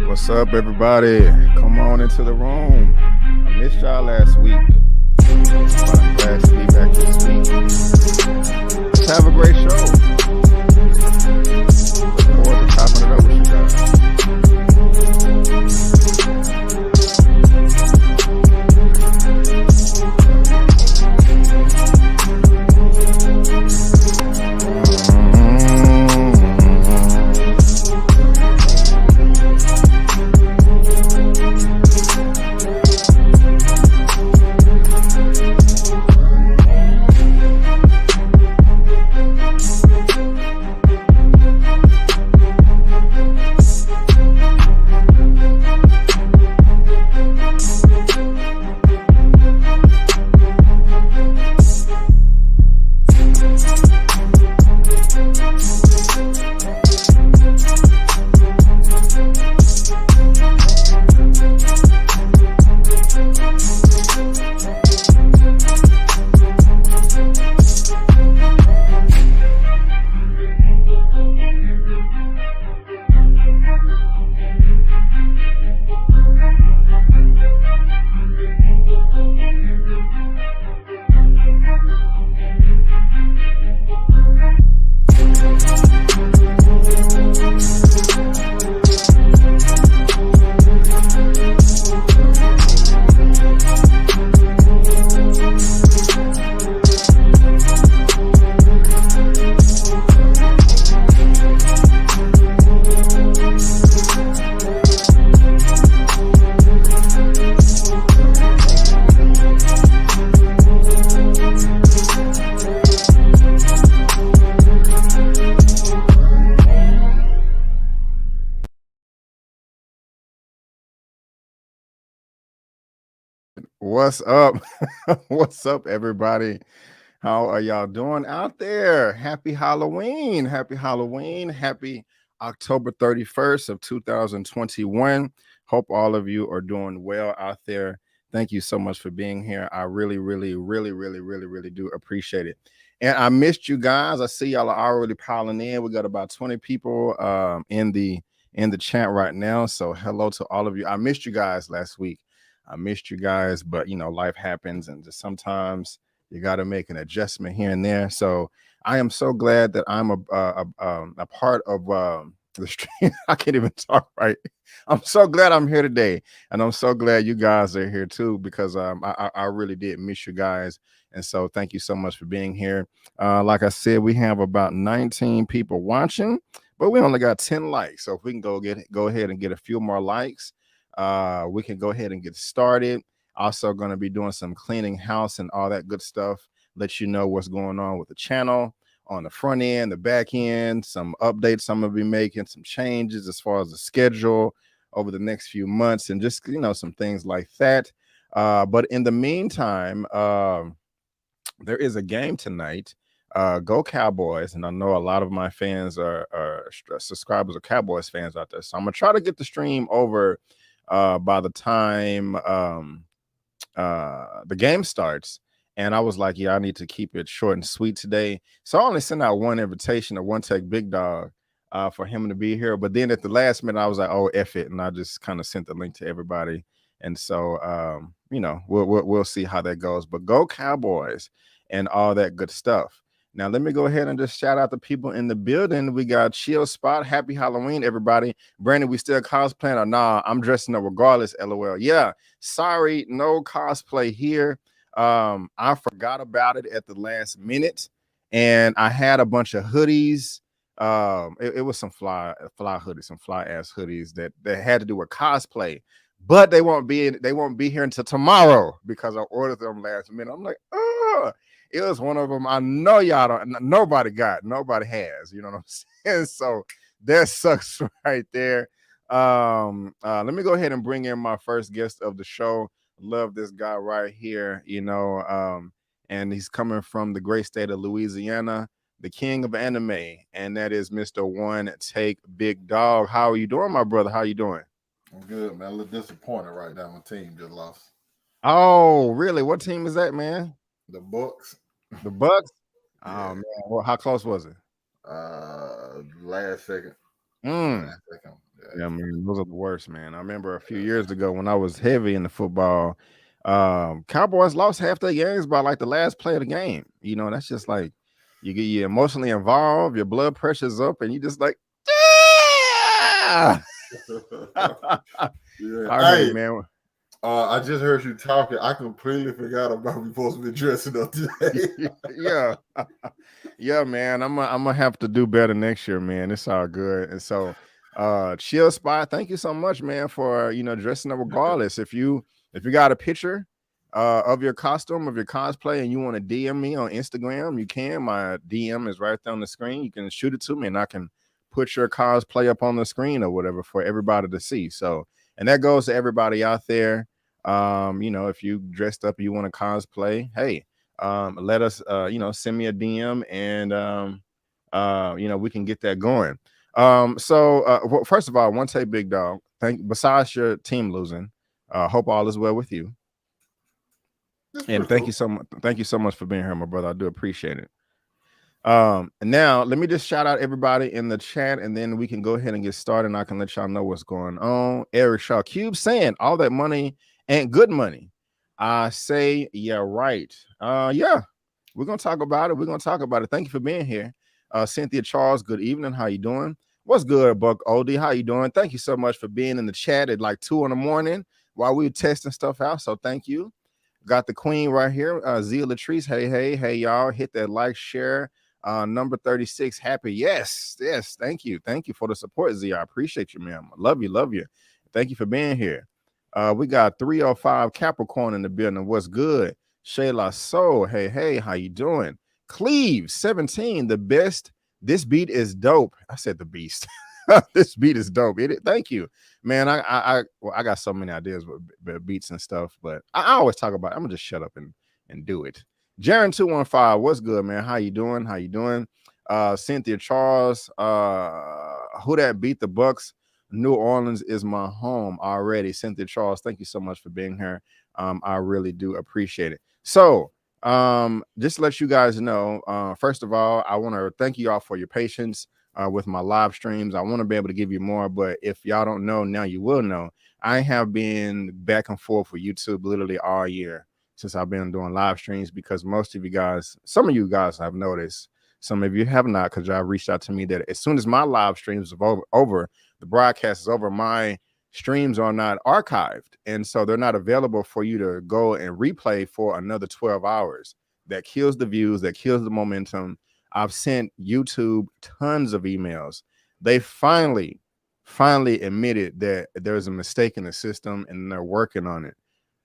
What's up, everybody? Come on into the room. I missed y'all last week, but I'm glad to be back this week. Let's have a great show. Look forward to chopping it up with you guys. What's up? What's up, everybody? How are y'all doing out there? Happy Halloween. Happy Halloween. Happy October 31st of 2021. Hope all of you are doing well out there. Thank you so much for being here. I really do appreciate it. And I missed you guys. I see y'all are already piling in. We got about 20 people in the chat right now. So hello to all of you. I missed you guys last week. I missed you guys, but you know, life happens, and just sometimes you got to make an adjustment here and there. So I am so glad that I'm a part of the stream. I can't even talk right. I'm so glad I'm here today, and I'm so glad you guys are here too, because I really did miss you guys, and so thank you so much for being here. Like I said, we have about 19 people watching, but we only got 10 likes. So if we can go ahead and get a few more likes, we can go ahead and get started. Also going to be doing some cleaning house and all that good stuff. Let you know what's going on with the channel on the front end, the back end, some updates I'm going to be making, some changes as far as the schedule over the next few months, and just, you know, some things like that. But in the meantime, there is a game tonight. Go Cowboys. And I know a lot of my fans are subscribers of Cowboys fans out there. So I'm going to try to get the stream over by the time the game starts. And I was like, yeah, I need to keep it short and sweet today. So I only sent out one invitation to OneTakeBigDog for him to be here. But then at the last minute, I was like, oh, F it. And I just kind of sent the link to everybody. And so, you know, we'll see how that goes. But go Cowboys and all that good stuff. Now, let me go ahead and just shout out the people in the building. We got Chill Spot. Happy Halloween, everybody. Brandon, we still cosplaying or nah? I'm dressing up regardless, LOL. Yeah, sorry, no cosplay here. I forgot about it at the last minute, and I had a bunch of hoodies. It was some fly hoodies, some fly ass hoodies that had to do with cosplay, but they won't be here until tomorrow because I ordered them last minute. I'm like, oh. It was one of them. I know y'all don't. Nobody has. You know what I'm saying? So that sucks right there. Let me go ahead and bring in my first guest of the show. Love this guy right here. And he's coming from the great state of Louisiana, the king of anime, and that is Mr. OneTakeBigDog. How are you doing, my brother? How you doing? I'm good, man. A little disappointed right now. My team just lost. Oh, really? What team is that, man? The Bucks. The Bucks? Yeah. Oh man, well, how close was it? Last second. Last second. Yeah, man, those are the worst, man. I remember a few years ago when I was heavy in the football, Cowboys lost half their games by like the last play of the game. That's just like you emotionally involved, your blood pressure's up, and you just like, yeah. Yeah. All right, man. I just heard you talking. I completely forgot about we supposed to be dressing up today. Yeah, man. I'm gonna have to do better next year, man. It's all good. And so, Chill Spot, thank you so much, man, for dressing up regardless. If you got a picture of your costume, of your cosplay, and you want to DM me on Instagram, you can. My DM is right there on the screen. You can shoot it to me, and I can put your cosplay up on the screen or whatever for everybody to see. So, and that goes to everybody out there. If you dressed up, you want to cosplay, hey, let us, send me a DM, and we can get that going. Well, first of all, OneTakeBigDog, besides your team losing, hope all is well with you. And thank you so much for being here, my brother. I do appreciate it. And now let me just shout out everybody in the chat, and then we can go ahead and get started, and I can let y'all know what's going on. Eric Shaw Cube saying all that money ain't good money. I say, yeah, right. Yeah, we're gonna talk about it. Thank you for being here. Cynthia Charles, good evening. How you doing? What's good, Buck Oldie? How you doing? Thank you so much for being in the chat at like 2 a.m. while we were testing stuff out. So thank you. Got the queen right here, Zia Latrice. Hey, y'all. Hit that like, share. Number 36, happy. Yes. Thank you for the support, Zia. I appreciate you, man. Love you. Thank you for being here. We got 305 Capricorn in the building. What's good? Shayla Soul. Hey, how you doing? Cleve 17, the best. This beat is dope. I said the beast. This beat is dope. Thank you, man. I got so many ideas with beats and stuff, but I always talk about it. I'm gonna just shut up and do it. Jaron 215, what's good, man? How you doing? Cynthia Charles, who that beat the Bucks? New Orleans is my home already. Cynthia Charles, thank you so much for being here. I really do appreciate it. So, just to let you guys know, first of all, I want to thank you all for your patience with my live streams. I want to be able to give you more, but if y'all don't know, now you will know. I have been back and forth with YouTube literally all year since I've been doing live streams, because most of you guys, some of you guys have noticed, some of you have not, because y'all reached out to me that as soon as my live streams are over, the broadcast is over, my streams are not archived, and so they're not available for you to go and replay for another 12 hours. That kills the views, that kills the momentum. I've sent YouTube tons of emails. They finally admitted that there's a mistake in the system, and they're working on it.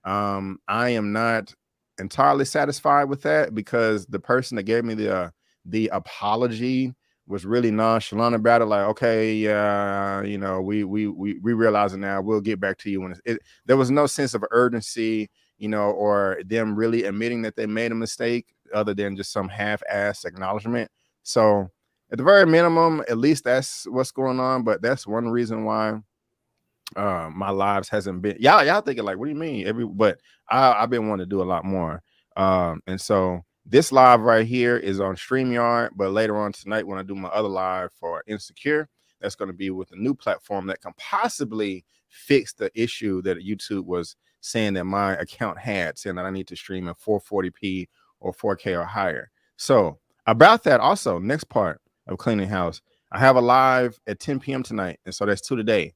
I am not entirely satisfied with that, because the person that gave me the apology was really nonchalant about it. Like, okay, we realize it now. We'll get back to you when there was no sense of urgency, or them really admitting that they made a mistake, other than just some half-assed acknowledgement. So at the very minimum, at least that's what's going on. But that's one reason why my lives hasn't been, y'all thinking like, what do you mean but I've been wanting to do a lot more, and so this live right here is on StreamYard, but later on tonight when I do my other live for Insecure, that's going to be with a new platform that can possibly fix the issue that YouTube was saying that my account had, saying that I need to stream in 440p or 4K or higher. So About that, also, next part of cleaning house, I have a live at 10 p.m. tonight, and so that's 2 today.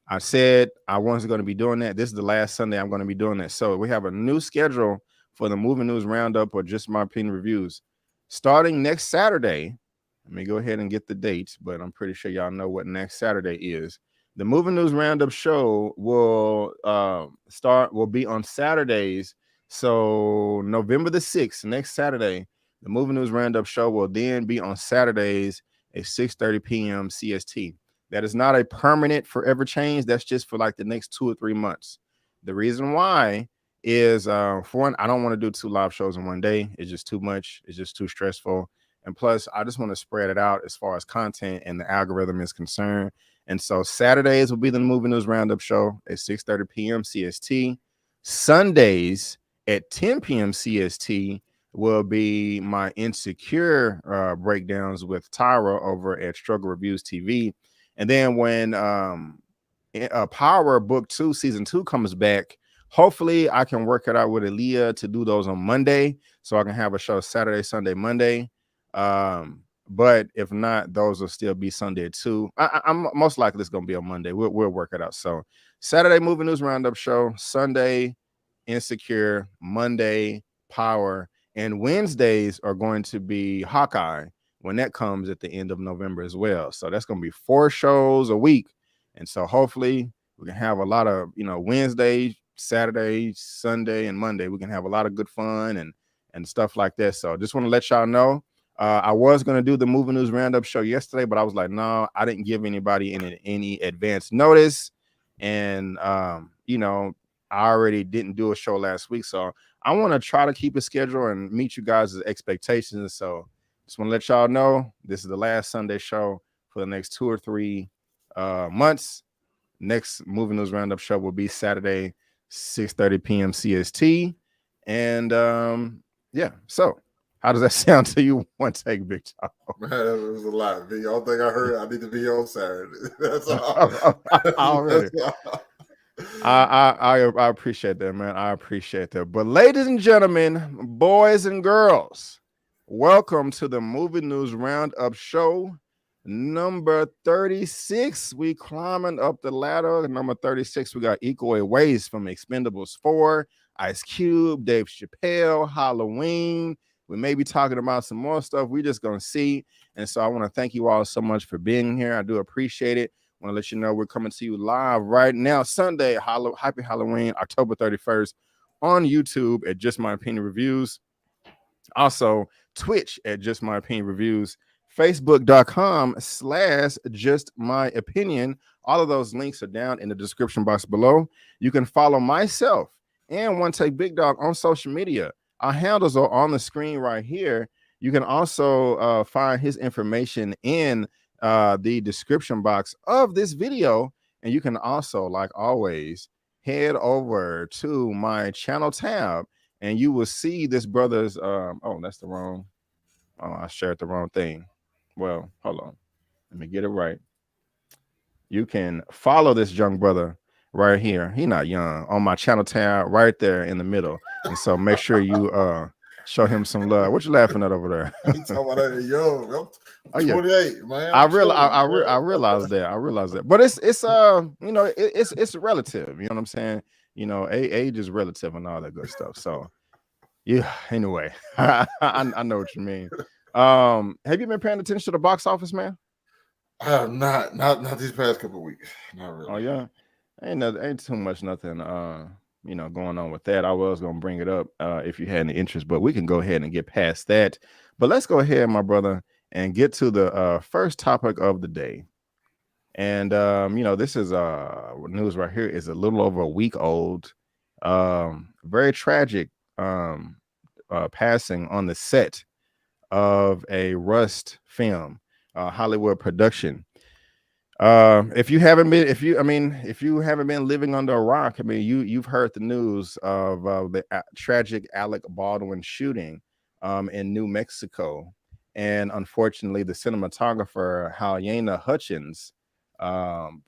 I said I wasn't going to be doing that. This is the last Sunday I'm going to be doing that. So we have a new schedule for the Movie News Roundup, or just my opinion reviews, starting next Saturday. Let me go ahead and get the dates, but I'm pretty sure y'all know what next Saturday is. The Movie News Roundup show will will be on Saturdays. So November the 6th, next Saturday, the Movie News Roundup show will then be on Saturdays at 6:30 p.m. CST. That is not a permanent forever change. That's just for like the next 2 or 3 months. The reason why is for one, I don't want to do 2 live shows in one day. It's just too much. It's just too stressful. And plus, I just want to spread it out as far as content and the algorithm is concerned. And so Saturdays will be the Movie News Roundup show at 6:30 p.m. CST. Sundays at 10 p.m. CST will be my Insecure breakdowns with Tyra over at Struggle Reviews TV. And then when Power Book 2 Season 2 comes back, hopefully I can work it out with Elia to do those on Monday, so I can have a show Saturday, Sunday, Monday. But if not, those will still be Sunday too. I'm most likely it's gonna be on Monday. We'll work it out. So Saturday Movie News Roundup show, Sunday Insecure, Monday Power, and Wednesdays are going to be Hawkeye when that comes at the end of November as well. So that's going to be 4 shows a week. And so hopefully we can have a lot of, Wednesday, Saturday, Sunday, and Monday. We can have a lot of good fun and stuff like that. So just want to let y'all know. I was going to do the Movie News Roundup show yesterday, but I was like, no, I didn't give anybody any advance notice. And, I already didn't do a show last week. So I want to try to keep a schedule and meet you guys' expectations. So just want to let y'all know this is the last Sunday show for the next 2 or 3 months. Next Movie News Roundup show will be Saturday, 6:30 p.m. CST. And yeah, so how does that sound to you? One take, Big Dog. Man, it was a lot. The only thing I heard, I need to be on Saturday. That's all. Already. That's all. I appreciate that, man. I appreciate that. But ladies and gentlemen, boys and girls, welcome to the Movie News Roundup show number 36. We climbing up the ladder. Number 36, we got Iko Uwais from Expendables 4, Ice Cube, Dave Chappelle, Halloween. We may be talking about some more stuff. We're just going to see. And so I want to thank you all so much for being here. I do appreciate it. I want to let you know we're coming to you live right now, Sunday, Happy Halloween, October 31st, on YouTube at Just My Opinion Reviews. Also, Twitch at Just My Opinion Reviews, Facebook.com/Just My Opinion. All of those links are down in the description box below. You can follow myself and OneTakeBigDog on social media. Our handles are on the screen right here. You can also find his information in the description box of this video, and you can also, like always, head over to my channel tab and you will see this brother's that's the wrong, I shared the wrong thing. Well, hold on, let me get it right. You can follow this young brother right here. He not young, on my channel tab right there in the middle, and so make sure you show him some love. What you laughing at over there? He talking about that, yo, I'm 28, man. I realized that. I realized that. But it's it's relative. You know what I'm saying? Age is relative and all that good stuff. So yeah. Anyway, I know what you mean. Have you been paying attention to the box office, man? I have not these past couple of weeks. Not really. Oh yeah, ain't too much nothing. Going on with that. I was gonna bring it up if you had any interest, but we can go ahead and get past that. But let's go ahead, my brother, and get to the first topic of the day. And this is news right here is a little over a week old. Very tragic passing on the set of a Rust film, Hollywood production. If you haven't been living under a rock, you've heard the news of the tragic Alec Baldwin shooting in New Mexico, and unfortunately, the cinematographer Halyana Hutchins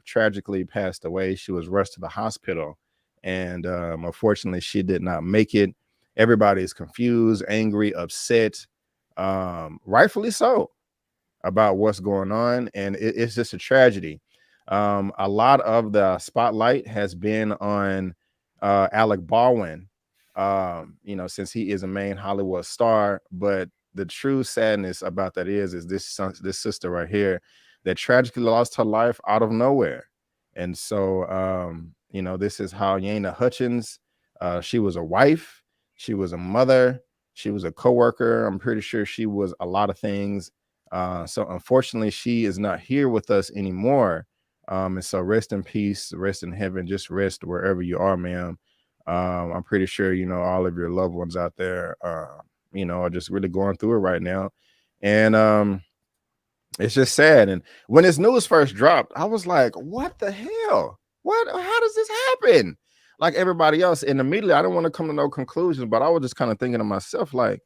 tragically passed away. She was rushed to the hospital, and unfortunately, she did not make it. Everybody is confused, angry, upset. rightfully so, about what's going on, and it's just a tragedy. A lot of the spotlight has been on Alec Baldwin, since he is a main Hollywood star. But the true sadness about that is this sister right here that tragically lost her life out of nowhere. And so, this is how Yana Hutchins. She was a wife, she was a mother, she was a coworker. I'm pretty sure she was a lot of things. So unfortunately, she is not here with us anymore. And so rest in peace, rest in heaven, just rest wherever you are, ma'am. I'm pretty sure, all of your loved ones out there, are just really going through it right now. And it's just sad. And when this news first dropped, I was like, what the hell? How does this happen? Like everybody else. And immediately I don't want to come to no conclusions, but I was just kind of thinking to myself, like,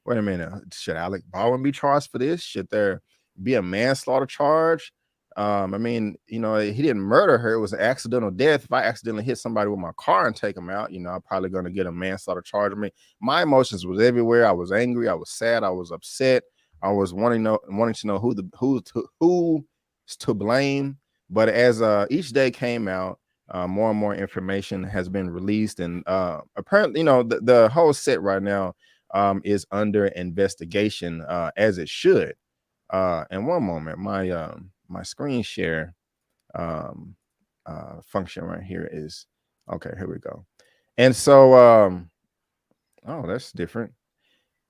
wait a minute, should Alec Baldwin be charged for this? Should there be a manslaughter charge? I mean, he didn't murder her. It was an accidental death. If I accidentally hit somebody with my car and take them out, I'm probably going to get a manslaughter charge. I mean, my emotions was everywhere. I was angry. I was sad. I was upset. I was wanting to know who's to blame. But as each day came out, more and more information has been released, and apparently, the whole set right now is under investigation, as it should. And one moment, my screen share function right here is okay. Here we go. And so, oh, that's different.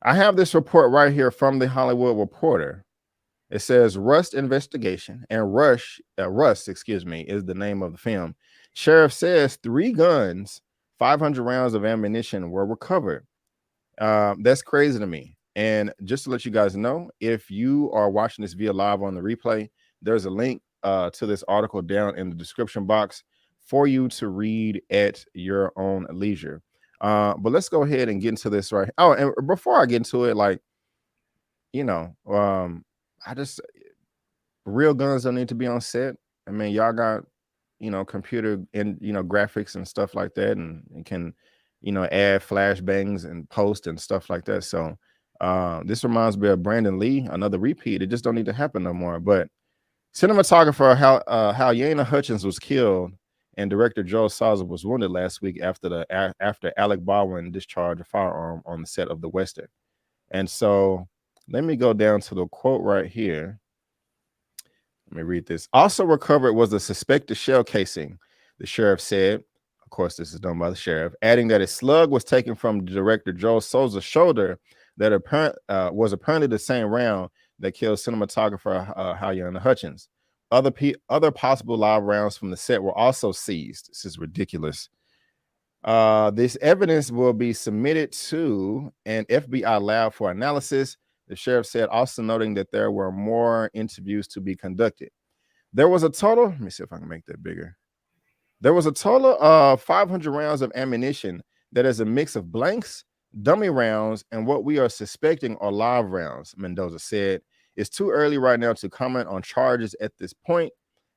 I have this report right here from the Hollywood Reporter. It says Rust investigation, and Rust, excuse me, is the name of the film. Sheriff says 3 guns, 500 rounds of ammunition were recovered. That's crazy to me. And just to let you guys know, if you are watching this via live on the replay, there's a link to this article down in the description box for you to read at your own leisure. But let's go ahead and get into this right. Oh, and before I get into it, like, I just real guns don't need to be on set. I mean, y'all got, computer and graphics and stuff like that, and can, add flashbangs and post and stuff like that. So this reminds me of Brandon Lee, another repeat. It just don't need to happen no more. But cinematographer how Yana Hutchins was killed, and director Joe Souza was wounded last week after Alec Baldwin discharged a firearm on the set of The Western. And so let me go down to the quote right here. Let me read this. Also recovered was the suspected shell casing, the sheriff said. Of course, this is done by the sheriff, adding that a slug was taken from director Joe Souza's shoulder that was apparently the same round that killed cinematographer Yana Hutchins. Other possible live rounds from the set were also seized. This is ridiculous. This evidence will be submitted to an FBI lab for analysis, the sheriff said, also noting that there were more interviews to be conducted. There was a total, let me see if I can make that bigger. There was a total of 500 rounds of ammunition that is a mix of blanks, dummy rounds, and what we are suspecting are live rounds, Mendoza said. It's too early right now to comment on charges at this point.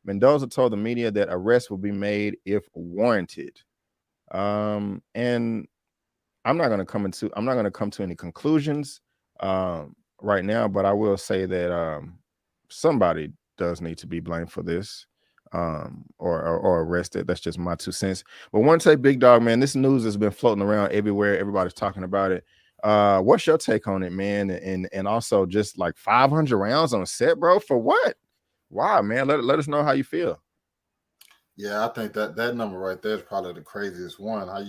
Mendoza told the media that arrests will be made if warranted. And I'm not going to come to any conclusions right now, but I will say that somebody does need to be blamed for this, or arrested. That's just my 2 cents. But OneTakeBigDog, man, this news has been floating around everywhere. Everybody's talking about it. What's your take on it, man? And also just like 500 rounds on set, bro, for what? Wow, man, let us know how you feel. Yeah, I think that number right there is probably the craziest one. What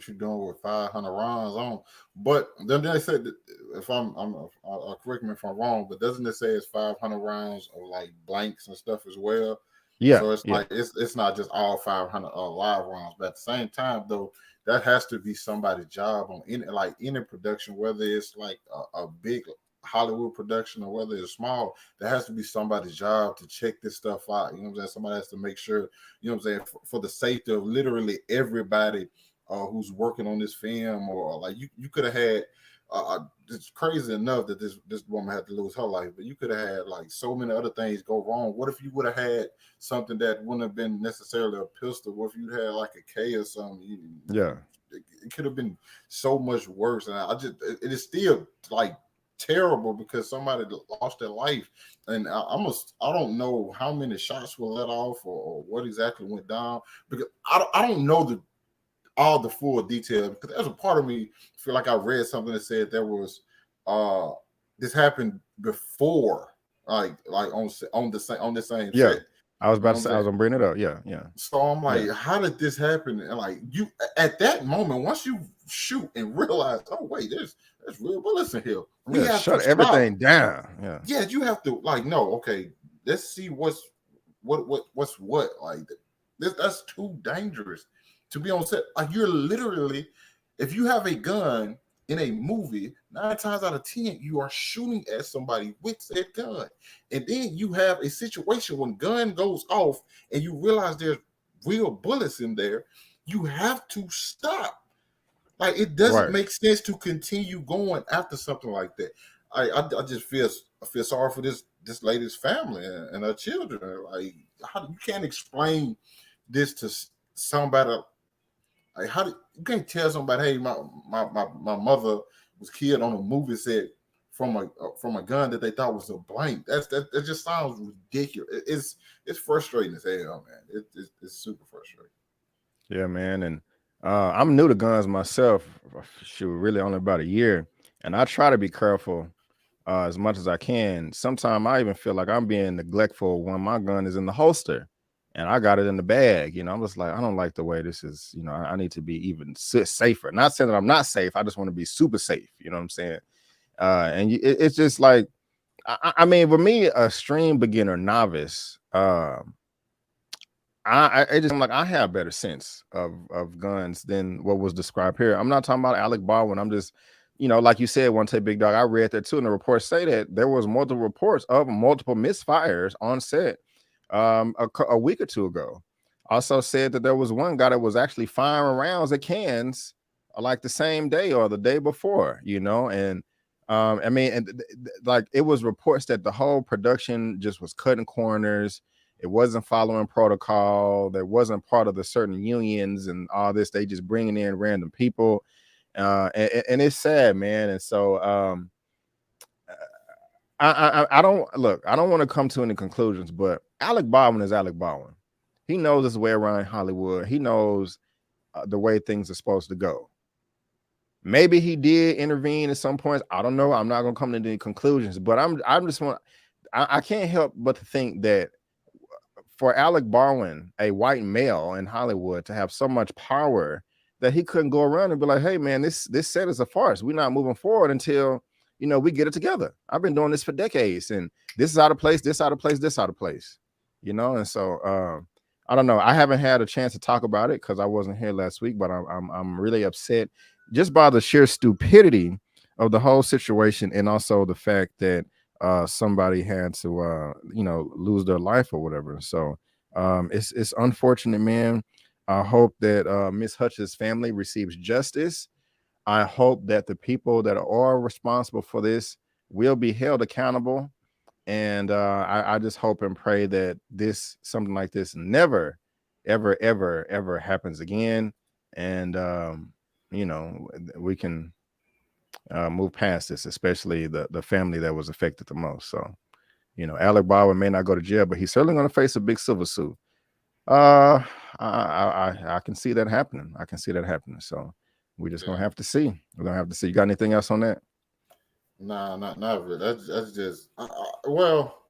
you doing with 500 rounds on? But then they said, if correct me if I'm wrong, but doesn't it say it's 500 rounds of like blanks and stuff as well? Yeah. So it's yeah. like it's not just all 500 live rounds, but at the same time though, that has to be somebody's job on any production, whether it's like a big Hollywood production or whether it's small. There has to be somebody's job to check this stuff out. You know what I'm saying? Somebody has to make sure, you know what I'm saying, for the safety of literally everybody who's working on this film. Or like you could have had it's crazy enough that this woman had to lose her life, but you could have had like so many other things go wrong. What if you would have had something that wouldn't have been necessarily a pistol? What if you had like a K or something? Yeah, it could have been so much worse. And it is still like terrible because somebody lost their life, and I don't know how many shots were let off or what exactly went down because I don't know all the full details because there's a part of me feel like I read something that said there was this happened before like on the same Yeah. set. I was You know about what to I'm say, I was saying? gonna bring it up. Yeah, yeah. So I'm like, Yeah. how did this happen? And like you at that moment, once you shoot and realize, oh wait, there's real bullets in here. We Yeah, have to shut stop. everything down. Yeah. Yeah, you have to like no, okay, let's see what's what. Like that's too dangerous to be on set. Like you're literally, if you have a gun in a movie, 9 times out of 10, you are shooting at somebody with that gun. And then you have a situation when gun goes off and you realize there's real bullets in there, you have to stop. Like it doesn't Right. make sense to continue going after something like that. I just I feel sorry for this lady's family and her children. Like how you can't explain this to somebody. Like how do you can't tell somebody, hey, my mother was killed on a movie set from a gun that they thought was a blank. That just sounds ridiculous. It's frustrating as hell, man. It's super frustrating. Yeah, man. And I'm new to guns myself. Shoot, really only about a year. And I try to be careful as much as I can. Sometimes I even feel like I'm being neglectful when my gun is in the holster and I got it in the bag. You know, I'm just like, I don't like the way this is. You know, I need to be even safer. Not saying that I'm not safe. I just want to be super safe. You know what I'm saying? It's just like, I mean, for me, a stream beginner novice, I just, I'm like, I have better sense of guns than what was described here. I'm not talking about Alec Baldwin. I'm just, you know, like you said, One Take Big Dog. I read that too, and the reports say that there was multiple reports of multiple misfires on set a week or two ago. Also said that there was one guy that was actually firing rounds at cans like the same day or the day before, you know, and I mean, like it was reports that the whole production just was cutting corners. It wasn't following protocol. That wasn't part of the certain unions and all this. They just bringing in random people, and it's sad, man. And so I don't look. I don't want to come to any conclusions, but Alec Baldwin is Alec Baldwin. He knows his way around Hollywood. He knows the way things are supposed to go. Maybe he did intervene at some points. I don't know. I'm not gonna come to any conclusions, but I'm just want. I can't help but to think that for Alec Baldwin, a white male in Hollywood, to have so much power that he couldn't go around and be like, "Hey, man, this set is a farce. We're not moving forward until we get it together. I've been doing this for decades, and this is out of place. This out of place. This out of place." And so I don't know. I haven't had a chance to talk about it because I wasn't here last week, but I'm really upset just by the sheer stupidity of the whole situation, and also the fact that somebody had to lose their life or whatever. So it's unfortunate, man. I hope that Miss Hutch's family receives justice. I hope that the people that are responsible for this will be held accountable. And I just hope and pray that something like this never, ever, ever, ever happens again. And we can move past this, especially the family that was affected the most. So, Alec Baldwin may not go to jail, but he's certainly going to face a big silver suit. Uh, I can see that happening. I can see that happening. So we're just gonna Yeah. have to see. We're gonna have to see. You got anything else on that? Nah, not really. That's just well,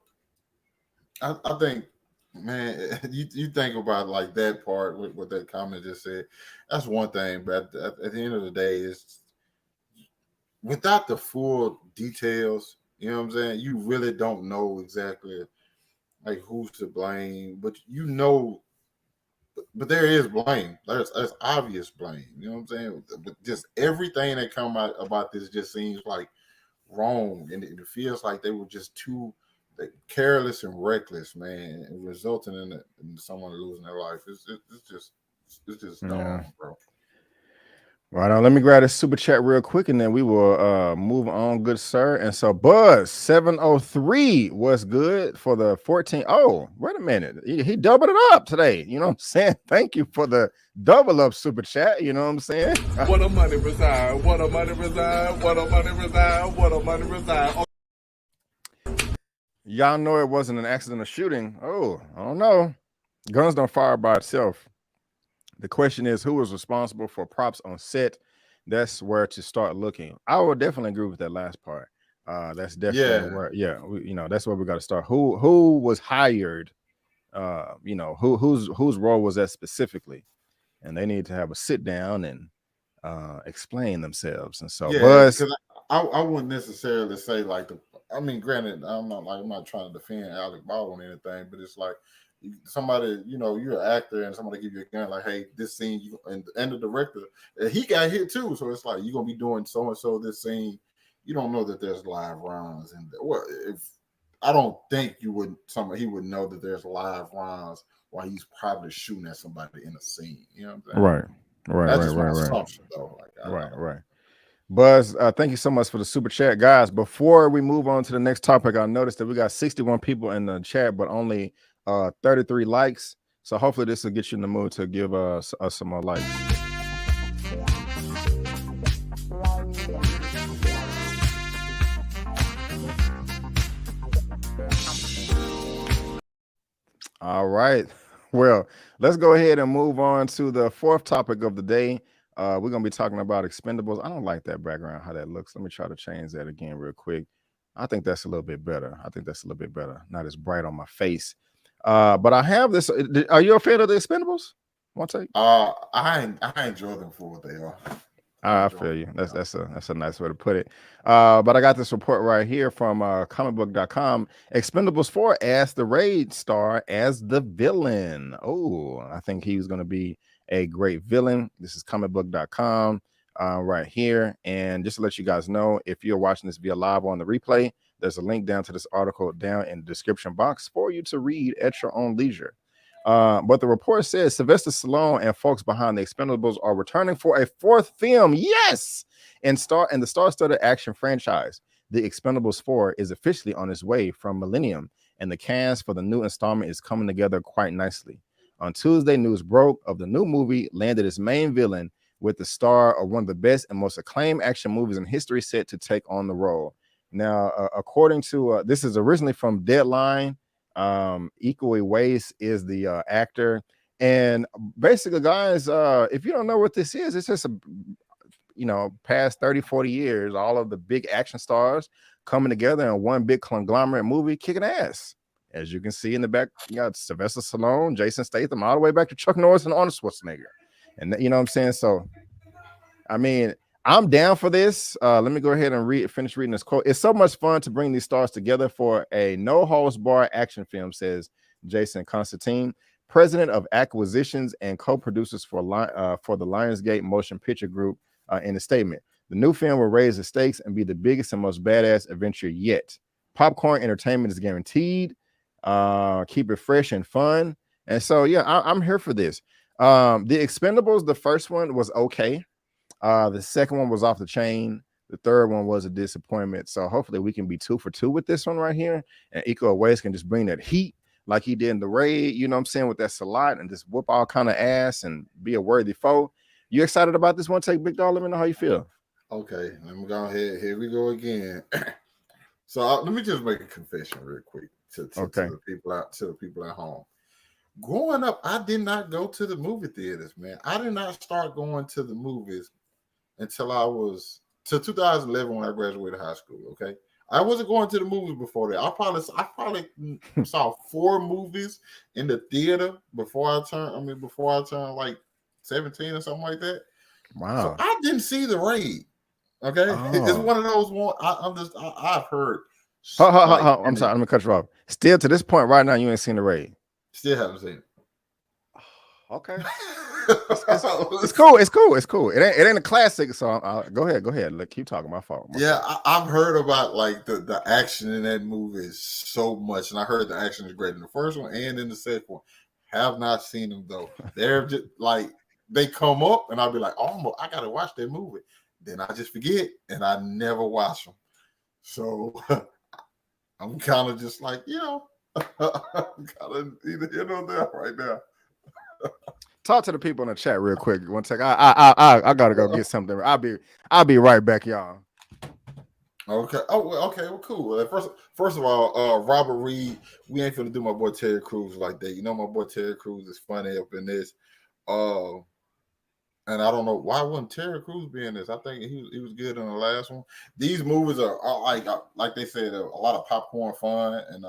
I think, man, you think about like that part with what that comment just said. That's one thing, but at the end of the day, it's without the full details. You know what I'm saying? You really don't know exactly like who's to blame, but but there is blame. There's obvious blame. You know what I'm saying? But just everything that come out about this just seems like wrong, and it feels like they were just too careless and reckless, man, and resulting in someone losing their life. It's just Yeah. dumb, bro. Right on. Let me grab this super chat real quick and then we will move on, good sir. And so Buzz 703 was good for the 14. Oh, wait a minute. He doubled it up today. You know what I'm saying? Thank you for the double up super chat. You know what I'm saying? What a money reside, what a money reside, what a money reside, what a money reside. Y'all know it wasn't an accidental shooting. Oh, I don't know. Guns don't fire by itself. The question is, who was responsible for props on set? That's where to start looking. I would definitely agree with that last part. That's definitely where, that's where we got to start. Who was hired? Whose role was that specifically? And they need to have a sit down and explain themselves. And so, because I wouldn't necessarily say like I mean, granted, I'm not trying to defend Alec Baldwin or anything, but it's like somebody, you're an actor and somebody give you a gun like, hey, this scene, and the director, he got hit too, so it's like you're gonna be doing so and so this scene. You don't know that there's live rounds, and if I don't think he would know that there's live rounds while he's probably shooting at somebody in a scene. You know what I'm saying? Right. That's just my assumption, though. Right. Buzz, thank you so much for the super chat, guys. Before we move on to the next topic, I noticed that we got 61 people in the chat, but only 33 likes. So hopefully this will get you in the mood to give us some more likes. All right. Well, let's go ahead and move on to the fourth topic of the day. We're going to be talking about Expendables. I don't like that background, how that looks. Let me try to change that again real quick. I think that's a little bit better. Not as bright on my face. But I have this. Are you a fan of the Expendables? OneTake? I enjoy them for what they are. I feel you. That's a nice way to put it. But I got this report right here from comicbook.com. Expendables 4 as the Raid star as the villain. Oh, I think he's going to be a great villain. This is comicbook.com right here. And just to let you guys know, if you're watching this via live on the replay, there's a link down to this article down in the description box for you to read at your own leisure. But the report says Sylvester Stallone and folks behind the Expendables are returning for a fourth film. Yes, and the star-studded action franchise, The Expendables 4, is officially on its way from Millennium, and the cast for the new installment is coming together quite nicely. On Tuesday, news broke of the new movie landed its main villain with the star of one of the best and most acclaimed action movies in history set to take on the role. Now, according to this is originally from Deadline. Iko Uwais is the actor, and basically, guys, if you don't know what this is, it's just past 30-40 years, all of the big action stars coming together in one big conglomerate movie kicking ass. As you can see in the back, you got Sylvester Stallone, Jason Statham, all the way back to Chuck Norris and Arnold Schwarzenegger. And you know what I'm saying? So I mean, I'm down for this. Let me go ahead and finish reading this quote. It's so much fun to bring these stars together for a no-holds-barred action film, says Jason Constantine, president of acquisitions and co-producers for the Lionsgate Motion Picture Group, in a statement. The new film will raise the stakes and be the biggest and most badass adventure yet. Popcorn entertainment is guaranteed. Keep it fresh and fun. And so, yeah, I'm here for this. The Expendables, the first one was okay. The second one was off the chain. The third one was a disappointment. So hopefully we can be 2 for 2 with this one right here. And Iko Uwais can just bring that heat like he did in the Raid, you know what I'm saying, with that Salat, and just whoop all kind of ass and be a worthy foe. You excited about this one? Take Big Dog. Let me know how you feel. Okay, let me go ahead. Here we go again. So let me just make a confession real quick to the people at home. Growing up, I did not go to the movie theaters, man. I did not start going to the movies until I was 2011 when I graduated high school. Okay, I wasn't going to the movies before that. I probably saw 4 movies in the theater before I turned like 17 or something like that. Wow. So I didn't see the Raid. Okay, it's one of those one. I've heard. I'm sorry, I'm gonna cut you off. Still to this point right now, you ain't seen the Raid. Still haven't seen it. Okay. It's cool. It ain't a classic, so go ahead. Look, keep talking. My fault. I've heard about like the action in that movie is so much, and I heard the action is great in the first one and in the second one. Have not seen them though. They're just like they come up, and I'll be like, "Oh, I gotta watch that movie." Then I just forget, and I never watch them. So I'm kind of just like, I'm kind of either here or there right now. Talk to the people in the chat real quick. One second. I gotta go get something. I'll be right back, y'all. Okay. Oh, okay. Well, cool. First of all, Robert Reed, we ain't finna do my boy Terry Crews like that. You know, my boy Terry Crews is funny up in this. And I don't know why wouldn't Terry Crews be in this. I think he was good in the last one. These movies are like they said, a lot of popcorn fun, and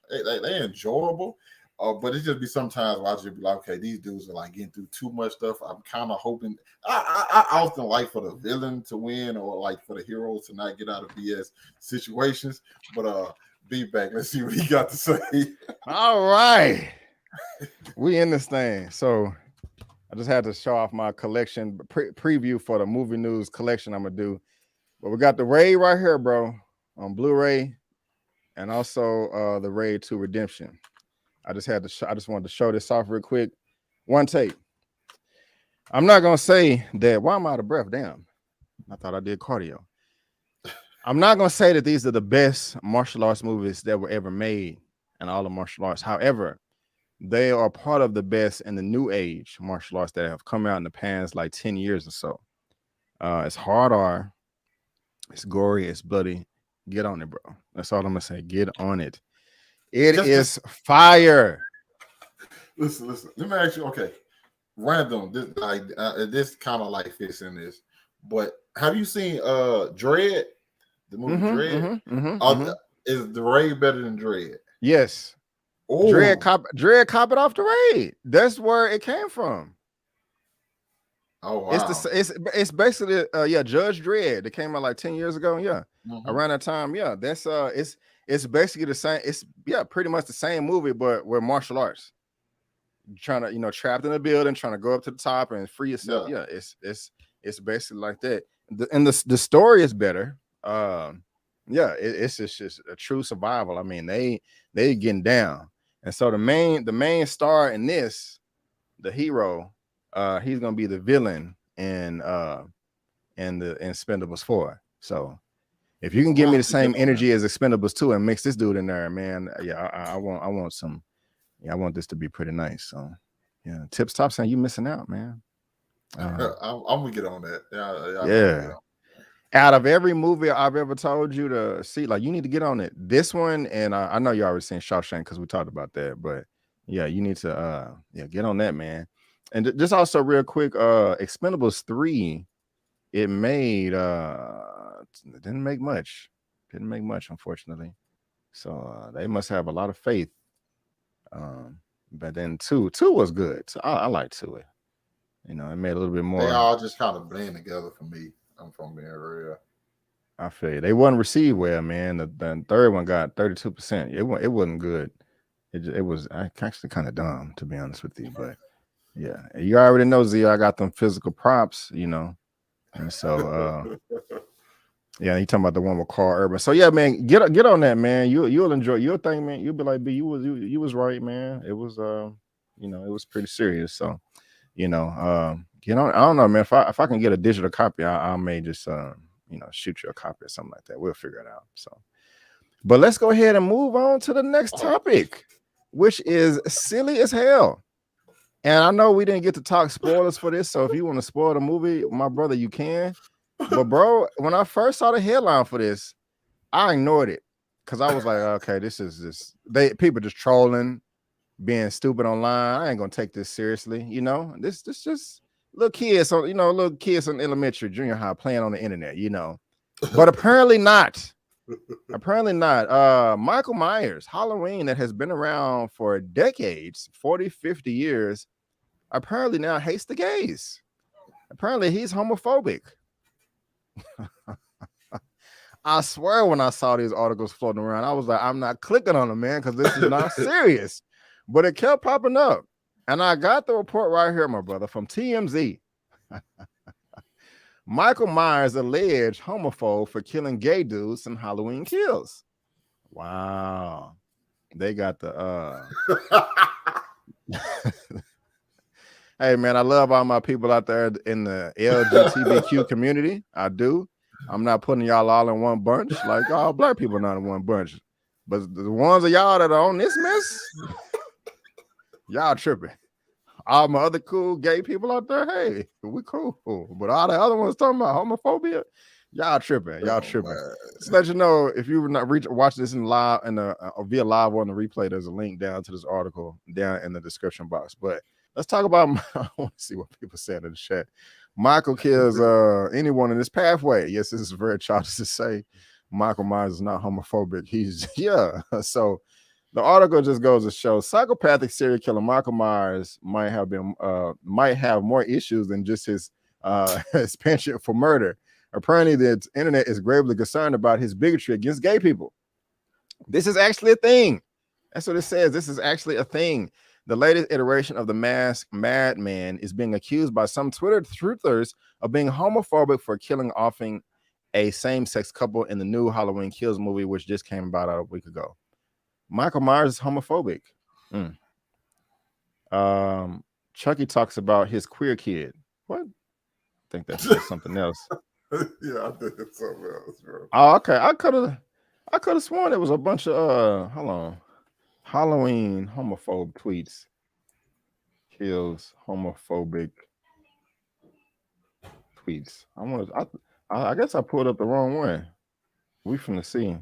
they enjoyable. But it just be sometimes where I just be like, okay, these dudes are like getting through too much stuff. I'm kind of hoping. I often like for the villain to win, or like for the heroes to not get out of BS situations. But be back. Let's see what he got to say. All right, we in this thing. So I just had to show off my collection preview for the movie news collection I'm gonna do. But we got the Raid right here, bro, on Blu-ray, and also the Raid 2 Redemption. I just wanted to show this off real quick. One take. I'm not gonna say that. Why am I out of breath? Damn. I thought I did cardio. I'm not gonna say that these are the best martial arts movies that were ever made in all of martial arts. However, they are part of the best in the new age martial arts that have come out in the past like 10 years or so. It's hard R, it's gory, it's bloody. Get on it, bro. That's all I'm gonna say. Get on it. It is fire. Listen. Let me ask you. Okay, random. This kind of like fits in this. But have you seen Dread? The movie Dread. Is the Raid better than Dread? Yes. Oh. Dread copied off the Raid. That's where it came from. Oh wow. It's basically Judge Dredd. It came out like 10 years ago. Yeah. Around that time. Yeah. That's it's basically the same. It's pretty much the same movie, but with martial arts. You're trying to, trapped in a building, trying to go up to the top and free yourself. Yeah, it's basically like that. The story is better. It's just a true survival. I mean, they getting down. And so the main star in this, the hero, he's gonna be the villain in the Expendables 4. So if you can give me the same energy as Expendables 2 and mix this dude in there, man, I want some. Yeah, I want this to be pretty nice. So yeah, Tips Top saying you missing out, man. I'm gonna get on that. Yeah. Out of every movie I've ever told you to see, like, you need to get on it. This one, and I know you already seen Shawshank because we talked about that, but yeah, you need to get on that, man. And just also real quick, Expendables 3, it made didn't make much, unfortunately. So they must have a lot of faith. But then two was good. So I like 2. It made a little bit more. They all just kind of blend together for me. I'm from being real. I feel you. They wasn't received well, man. The third one got 32%. It wasn't good. It was actually kind of dumb, to be honest with you. But yeah, you already know, Z. I got them physical props, and so yeah, you talking about the one with Carl Urban. So yeah, man, get on that, man. You'll enjoy your thing, man. You'll be like, B, you was right, man. It was it was pretty serious. So get on. I don't know, man. If I can get a digital copy, I may just shoot you a copy or something like that. We'll figure it out. So, but let's go ahead and move on to the next topic, which is silly as hell. And I know we didn't get to talk spoilers for this, so if you want to spoil the movie, my brother, you can. But bro, when I first saw the headline for this, I ignored it because I was like, okay, this is people just trolling, being stupid online. I ain't gonna take this seriously, This just little kids on elementary, junior high playing on the internet, But apparently not. Michael Myers, Halloween, that has been around for decades, 40, 50 years, apparently now hates the gays. Apparently he's homophobic. I swear when I saw these articles floating around, I was like, I'm not clicking on them, man, because this is not serious. But it kept popping up. And I got the report right here, my brother, from TMZ. Michael Myers alleged homophobe for killing gay dudes in Halloween Kills. Wow. They got the Hey man, I love all my people out there in the LGBTQ community. I do. I'm not putting y'all all in one bunch, like all black people not in one bunch. But the ones of y'all that are on this mess, y'all tripping. All my other cool gay people out there, hey, we cool. But all the other ones talking about homophobia, y'all tripping. Y'all tripping. Just let you know, if you were not watch this in live and via live on the replay, there's a link down to this article down in the description box. But let's talk about. I want to see what people said in the chat. Michael kills anyone in his pathway. Yes, this is very childish to say. Michael Myers is not homophobic. He's So the article just goes to show psychopathic serial killer Michael Myers might have more issues than just his his penchant for murder. Apparently, the internet is gravely concerned about his bigotry against gay people. This is actually a thing. That's what it says. This is actually a thing. The latest iteration of the masked madman is being accused by some Twitter truthers of being homophobic for killing off a same-sex couple in the new Halloween Kills movie, which just came about a week ago. Michael Myers is homophobic. Chucky talks about his queer kid. What? I think that's something else. Yeah, I think it's something else, bro. Oh, okay. I could have sworn it was a bunch of hold on. Halloween homophobe tweets. Kills homophobic tweets. I guess I pulled up the wrong one. We finna see.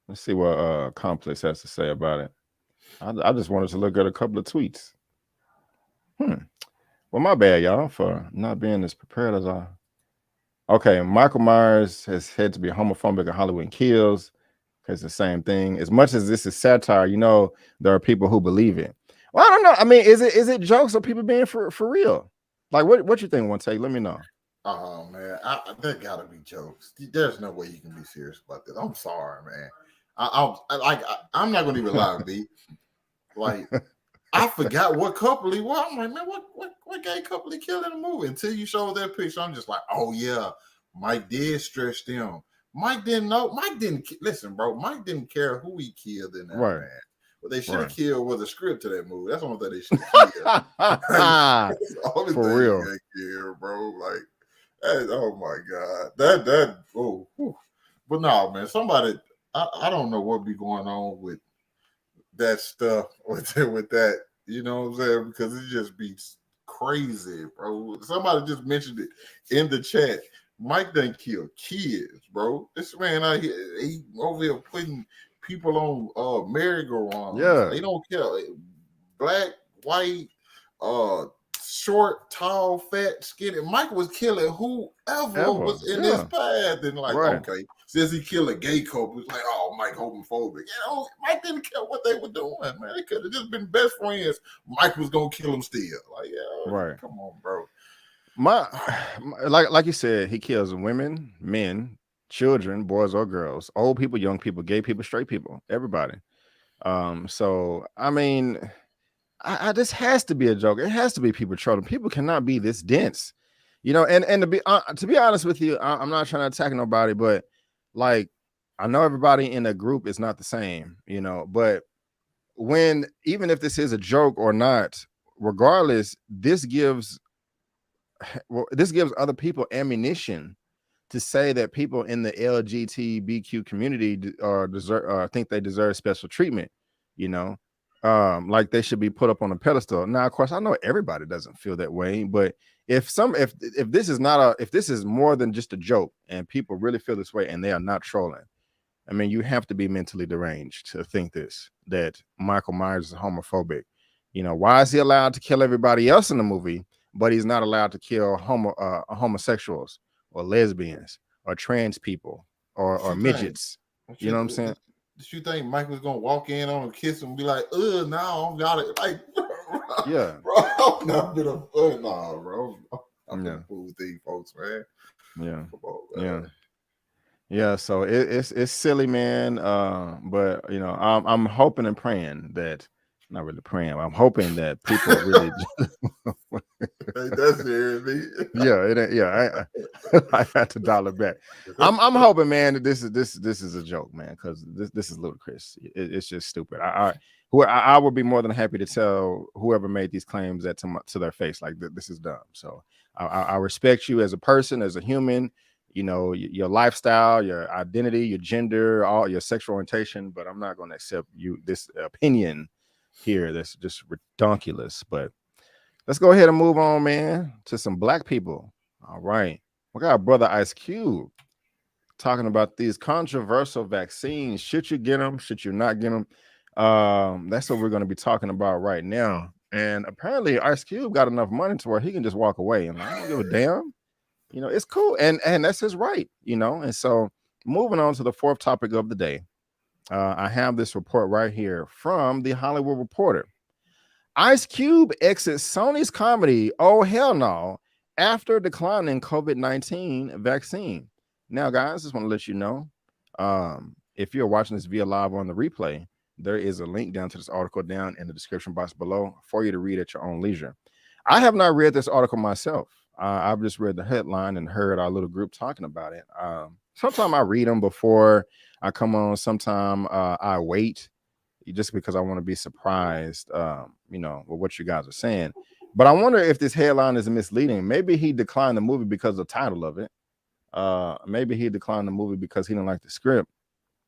Let's see what Complex has to say about it. I just wanted to look at a couple of tweets. Well, my bad, y'all, for not being as prepared as I. Okay, Michael Myers has had to be homophobic in Halloween Kills. It's the same thing. As much as this is satire, there are people who believe it. Well, I don't know. I mean, is it jokes or people being for real? Like, what you think? OneTake? Let me know. Oh man, that gotta be jokes. There's no way you can be serious about this. I'm sorry, man. I'm not gonna even lie, B. Like, I forgot what couple he was. I'm like, man, what gay couple he killed in the movie? Until you showed that picture, I'm just like, oh yeah, Mike did stretch them. Mike didn't know. Listen, bro. Mike didn't care who he killed in that, man. What they should have killed was a script to that movie. That's the only thing they should have killed. That's the only For thing real, they killed, bro. Like, oh my god, But no, man. Somebody, I don't know what be going on with that stuff with that. You know what I'm saying? Because it just be crazy, bro. Somebody just mentioned it in the chat. Mike done kill kids, bro. This man out here, he over here putting people on merry-go-rounds. Yeah. They don't care. Black, white, short, tall, fat, skinny. Mike was killing whoever was in his path. And like, okay, since he killed a gay couple, it's like, oh, Mike homophobic. Mike didn't care what they were doing, man. They could have just been best friends. Mike was gonna kill him still. Like, come on, bro. Like you said, he kills women, men, children, boys or girls, old people, young people, gay people, straight people, everybody. So I mean, this has to be a joke. It has to be people trolling. People cannot be this dense, And to be honest with you, I'm not trying to attack nobody, but like, I know everybody in a group is not the same, But even if this is a joke or not, regardless, this gives other people ammunition to say that people in the LGBTQ community think they deserve special treatment, like they should be put up on a pedestal. Now, of course, I know everybody doesn't feel that way, but if this is more than just a joke and people really feel this way and they are not trolling, I mean, you have to be mentally deranged to think that Michael Myers is homophobic. Why is he allowed to kill everybody else in the movie, but he's not allowed to kill homosexuals or lesbians or trans people or midgets? You know what I'm saying? Did you think Mike was gonna walk in on him, kiss him, and be like, no, I'm got it. Like, yeah, bro, I'm not been bro. I'm gonna fool with these folks, man. Yeah, yeah. So it's silly, man. But I'm hoping and praying that not really praying. I'm hoping that people really. That's it, Yeah, it ain't. Yeah, I had to dial it back. I'm hoping, man, that this is a joke, man, because this is ludicrous. It's just stupid. I would be more than happy to tell whoever made these claims that to their face, like this is dumb. So I respect you as a person, as a human. You know, your lifestyle, your identity, your gender, all your sexual orientation, but I'm not going to accept this opinion here. That's just redonkulous. But let's go ahead and move on, man, to some black people. All right. We got our brother Ice Cube talking about these controversial vaccines. Should you get them? Should you not get them? That's what we're going to be talking about right now. And apparently Ice Cube got enough money to where he can just walk away and I don't give a damn. You know, it's cool. And that's his right, you know. And so moving on to the fourth topic of the day. I have this report right here from the Hollywood Reporter. Ice Cube exits Sony's comedy Oh Hell No after declining COVID-19 vaccine. Now, guys, just want to let you know, if you're watching this via live on the replay, there is a link down to this article down in the description box below for you to read at your own leisure. I have not read this article myself. I've just read the headline and heard our little group talking about it. Sometimes I read them before I come on. Sometimes I wait just because I want to be surprised, you know, with what you guys are saying. But I wonder if this headline is misleading. Maybe he declined the movie because of the title of it. Maybe he declined the movie because he didn't like the script.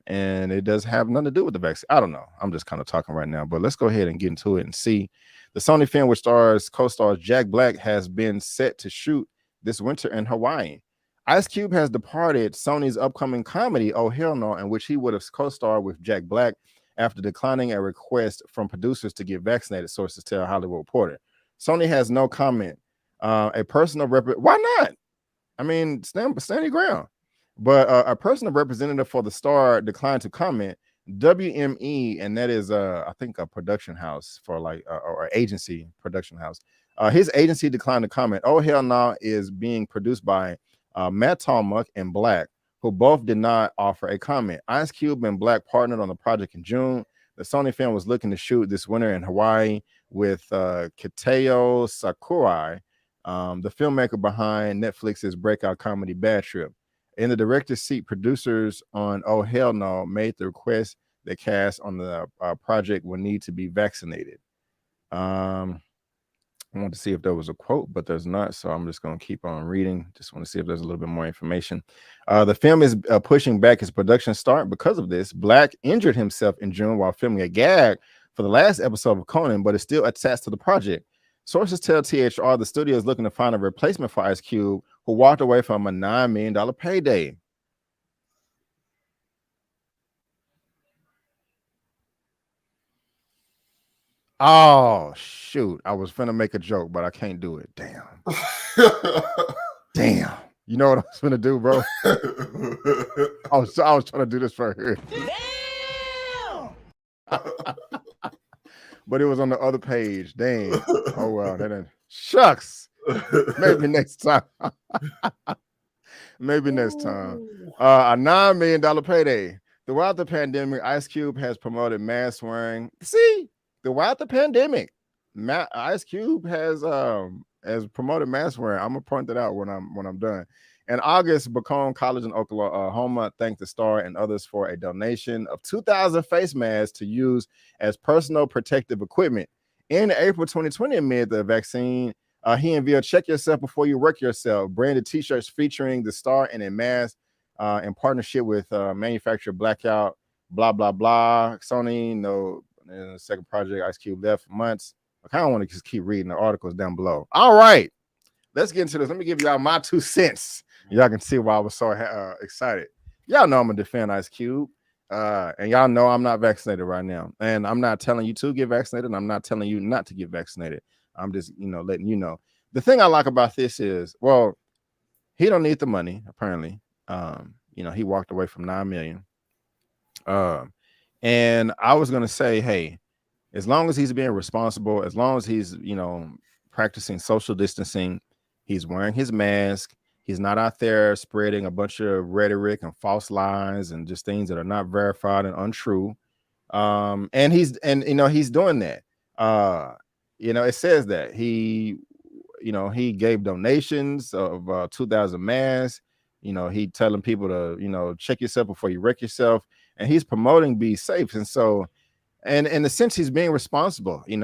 And it does have nothing to do with the vaccine. I don't know. I'm just kind of talking right now. But let's go ahead and get into it and see. The Sony film, which co-stars Jack Black, has been set to shoot this winter in Hawaii. Ice Cube has departed Sony's upcoming comedy Oh Hell No, in which he would have co-starred with Jack Black after declining a request from producers to get vaccinated, sources tell Hollywood Reporter. Sony has no comment. A personal why not? I mean, stand your ground. But a personal representative for the star declined to comment. WME, and that is I think a production house for like or agency production house. His agency declined to comment. Oh Hell No is being produced by Matt Talmuck and Black, who both did not offer a comment. Ice Cube and Black partnered on the project in June. The Sony film was looking to shoot this winter in Hawaii with Kitao Sakurai, the filmmaker behind Netflix's breakout comedy Bad Trip. In the director's seat, producers on Oh Hell No made the request that cast on the project would need to be vaccinated. I want to see if there was a quote, but there's not, so I'm just going to keep on reading. Just want to see if there's a little bit more information. The film is pushing back its production start because of this. Black injured himself in June while filming a gag for the last episode of Conan, but is still attached to the project. Sources tell THR the studio is looking to find a replacement for Ice Cube, who walked away from a $9 million payday. Oh, shoot. I was finna make a joke, but I can't do it. Damn. Damn. You know what I was finna do, bro? I was trying to do this for her. Damn. But it was on the other page. Dang. Oh, well. Shucks. Maybe next time. Maybe next time. A $9 million payday. Throughout the pandemic, Ice Cube has promoted mask wearing. See, throughout the pandemic, Ice Cube has promoted mask wearing. I'm gonna point that out when I'm done. In August, Bacone College in Oklahoma thanked the star and others for a donation of 2,000 face masks to use as personal protective equipment. In April 2020, amid the vaccine, he unveiled "Check Yourself Before You Wreck Yourself" branded T-shirts featuring the star in a mask in partnership with manufacturer Blackout, blah, blah, blah. Sony, no, in the second project, Ice Cube left for months. I kind of want to just keep reading the articles down below. All right, let's get into this. Let me give y'all my 2 cents. Y'all can see why I was so excited. Y'all know I'm gonna defend Ice Cube. And y'all know I'm not vaccinated right now. And I'm not telling you to get vaccinated. And I'm not telling you not to get vaccinated. I'm just, letting you know. The thing I like about this is, well, he don't need the money, apparently. He walked away from $9 million. And I was going to say, hey, as long as he's being responsible, as long as he's, practicing social distancing, he's wearing his mask, he's not out there spreading a bunch of rhetoric and false lies and just things that are not verified and untrue. And he's doing that. It says that he gave donations of 2,000 masks. He telling people to check yourself before you wreck yourself, and he's promoting be safe. And so, and in the sense, he's being responsible. He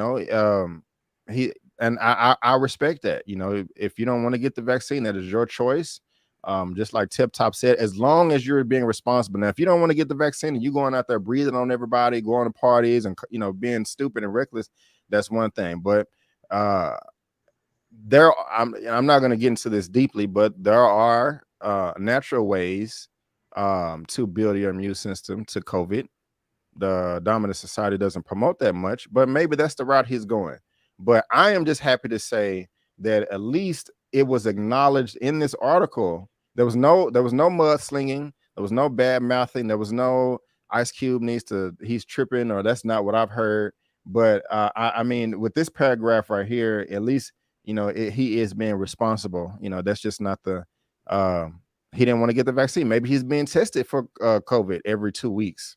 and I respect that. If you don't want to get the vaccine, that is your choice. Just like Tip Top said, as long as you're being responsible. Now, if you don't want to get the vaccine and you going out there breathing on everybody, going to parties and being stupid and reckless, that's one thing. But I'm not going to get into this deeply, but there are natural ways to build your immune system to COVID. The dominant society doesn't promote that much, but maybe that's the route he's going. But I am just happy to say that at least it was acknowledged in this article. There was no mudslinging, there was no bad mouthing, there was no Ice Cube he's tripping, or that's not what I've heard. But I mean, with this paragraph right here, at least he is being responsible. That's just not the he didn't want to get the vaccine. Maybe he's being tested for COVID every 2 weeks.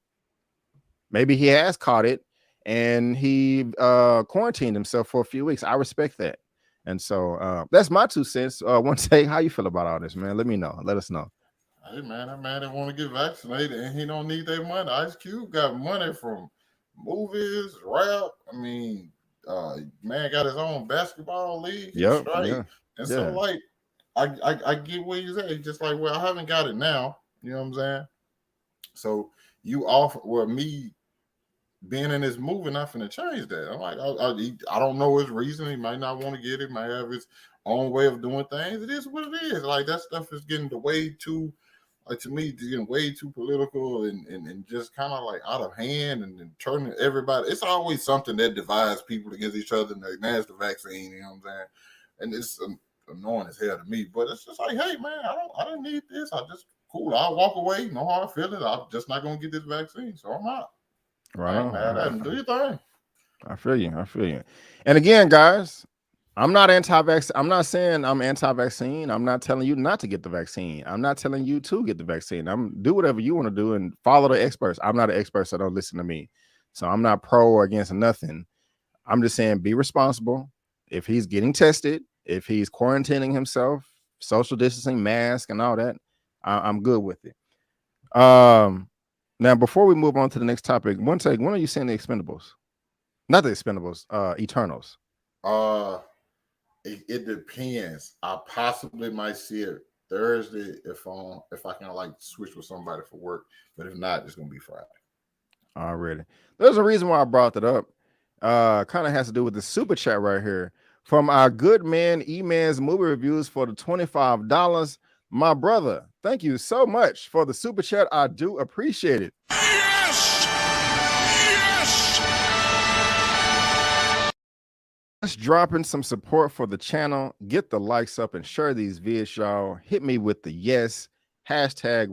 Maybe he has caught it and he quarantined himself for a few weeks. I respect that. And so that's my 2 cents. OneTake, how you feel about all this, man? Let me know. Let us know. Hey, man, that man didn't want to get vaccinated and he don't need that money. Ice Cube got money from movies, rap. I mean, man got his own basketball league. Yep, Straight. yeah. And so, like, I get where he's at. He's just like, well, I haven't got it now. You know what I'm saying? So you offer, well, me being in this movie not finna change that. I'm like, I don't know his reason. He might not want to get it. Might have his own way of doing things. It is what it is. Like, that stuff is getting way too, like, to me, it's getting way too political and just kind of like out of hand and turning everybody. It's always something that divides people against each other. And that's the vaccine. You know what I'm saying? And it's annoying as hell to me. But it's just like, hey, man, I don't need this. Cool. I'll walk away. No hard feelings. I'm just not gonna get this vaccine, so I'm out. Right. Do your thing. I feel you. And again, guys, I'm not anti-vaccine. I'm not saying I'm anti-vaccine. I'm not telling you not to get the vaccine. I'm not telling you to get the vaccine. Do whatever you want to do and follow the experts. I'm not an expert, so don't listen to me. So I'm not pro or against nothing. I'm just saying be responsible. If he's getting tested, if he's quarantining himself, social distancing, mask, and all that, I'm good with it. Now, before we move on to the next topic, OneTake, when are you seeing the Expendables? Not the Expendables, Eternals. It depends. I possibly might see it Thursday if I can like switch with somebody for work, but if not, it's gonna be Friday. Already. There's a reason why I brought that up. Kind of has to do with the super chat right here from our good man Eman's movie reviews for the $25. My brother, thank you so much for the super chat. I do appreciate it. Yes! Let's drop in some support for the channel. Get the likes up and share these vids, y'all. Hit me with the yes. Hashtag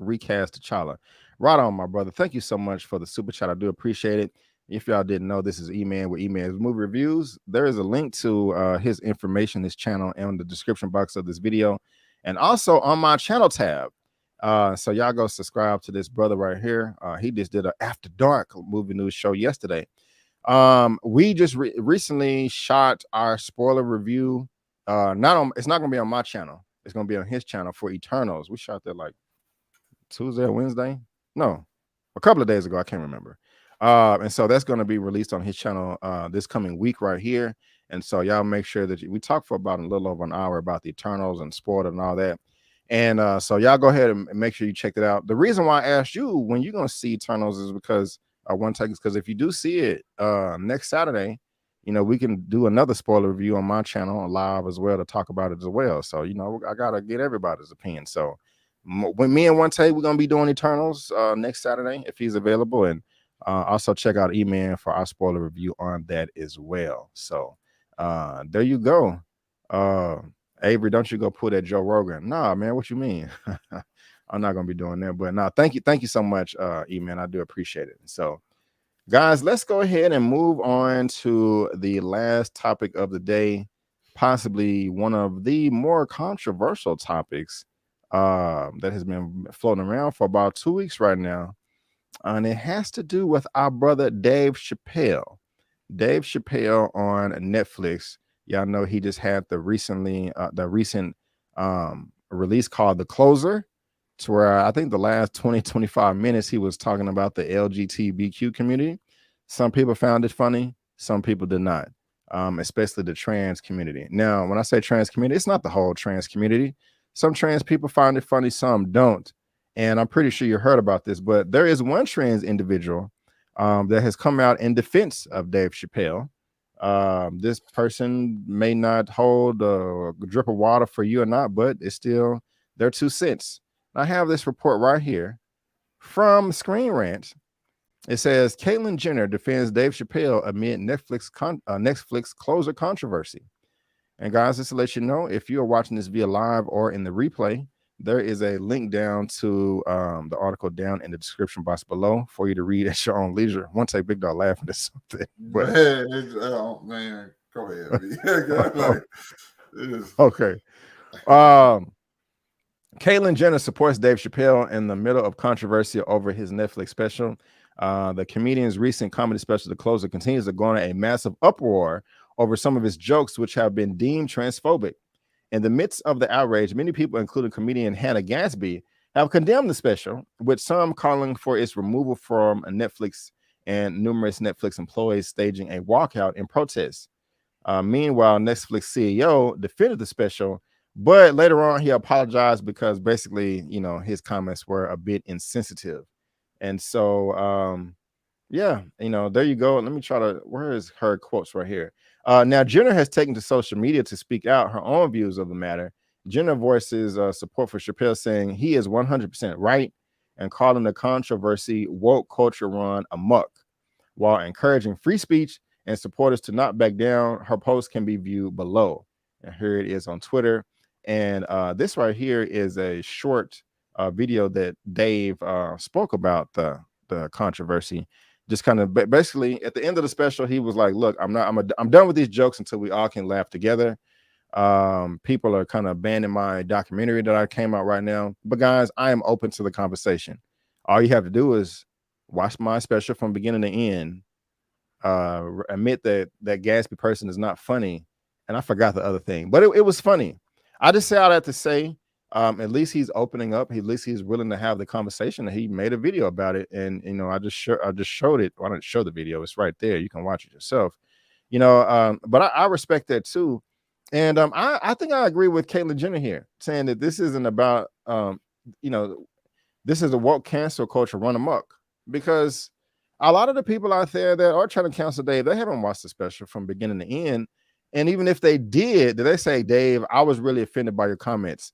recast T'Challa. Right on, my brother. Thank you so much for the super chat. I do appreciate it. If y'all didn't know, this is Eman with Eman's movie reviews. There is a link to his information, his channel, in the description box of this video, and also on my channel tab. So y'all go subscribe to this brother right here. He just did an After Dark movie news show yesterday. We just recently shot our spoiler review. It's not gonna be on my channel. It's gonna be on his channel for Eternals. We shot that like Tuesday or Wednesday. No, a couple of days ago. I can't remember. And so that's going to be released on his channel this coming week right here. And so y'all make sure that we talk for about a little over an hour about the Eternals and sport and all that. And so y'all go ahead and make sure you check it out. The reason why I asked you when you're going to see Eternals is because because if you do see it next Saturday, we can do another spoiler review on my channel live as well to talk about it as well. So, I got to get everybody's opinion. So when me and OneTake, we're going to be doing Eternals next Saturday if he's available. And also check out Eman for our spoiler review on that as well. So there you go. Avery, don't you go pull that Joe Rogan. Nah, man, what you mean? I'm not gonna be doing that. But no, thank you so much, Eman. I do appreciate it. So guys, let's go ahead and move on to the last topic of the day, possibly one of the more controversial topics that has been floating around for about 2 weeks right now. And it has to do with our brother Dave Chappelle. Dave Chappelle on Netflix. Y'all know he just had the recent release called The Closer, to where I think the last 25 minutes he was talking about the LGBTQ community. Some people found it funny, some people did not, especially the trans community. Now, when I say trans community, it's not the whole trans community. Some trans people find it funny, some don't. And I'm pretty sure you heard about this, but there is one trans individual that has come out in defense of Dave Chappelle. This person may not hold a drip of water for you or not, but it's still their 2 cents. I have this report right here from Screen Rant. It says Caitlyn Jenner defends Dave Chappelle amid Netflix closer controversy. And guys, just to let you know, if you are watching this via live or in the replay, there is a link down to the article down in the description box below for you to read at your own leisure. OneTakeBigDog laughing at something. But man, go ahead. Okay. Caitlyn Jenner supports Dave Chappelle in the middle of controversy over his Netflix special. The comedian's recent comedy special, The Closer, continues to garner a massive uproar over some of his jokes, which have been deemed transphobic. In the midst of the outrage, many people, including comedian Hannah Gadsby, have condemned the special, with some calling for its removal from Netflix and numerous Netflix employees staging a walkout in protest. Meanwhile, Netflix CEO defended the special, but later on he apologized because basically, his comments were a bit insensitive. And so, yeah, there you go. Let me try to, where is her quotes right here? Now, Jenner has taken to social media to speak out her own views of the matter. Jenner voices support for Chappelle, saying he is 100% right and calling the controversy woke culture run amok, while encouraging free speech and supporters to not back down. Her post can be viewed below. And here it is on Twitter. And this right here is a short video that Dave spoke about the controversy. Just kind of basically at the end of the special, he was like, look, I'm done with these jokes until we all can laugh together. People are kind of banning my documentary that I came out right now. But guys, I am open to the conversation. All you have to do is watch my special from beginning to end. Admit that Gatsby person is not funny. And I forgot the other thing, but it was funny. I just say all that to say, at least he's opening up. At least he's willing to have the conversation. And he made a video about it, and I just showed it. Well, I didn't show the video; it's right there. You can watch it yourself. But I respect that too, and I think I agree with Caitlyn Jenner here, saying that this isn't about this is a woke cancel culture run amok, because a lot of the people out there that are trying to cancel Dave, they haven't watched the special from beginning to end. And even if they did they say, Dave, I was really offended by your comments.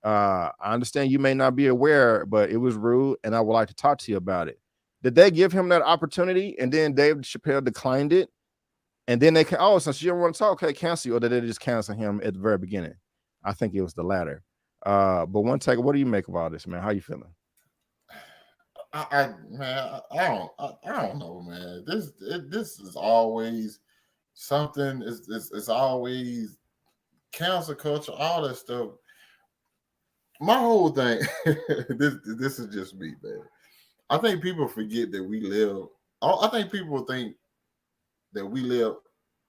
I understand you may not be aware, but it was rude and I would like to talk to you about it. Did they give him that opportunity and then Dave Chappelle declined it? And then they can, since you don't want to talk, okay, cancel you, or did they just cancel him at the very beginning? I think it was the latter. But one take, what do you make of all this, man? How you feeling? I don't know, man. This is always something. It's always cancel culture, all that stuff. My whole thing, this is just me, man. I think people forget that we live. I think people think that we live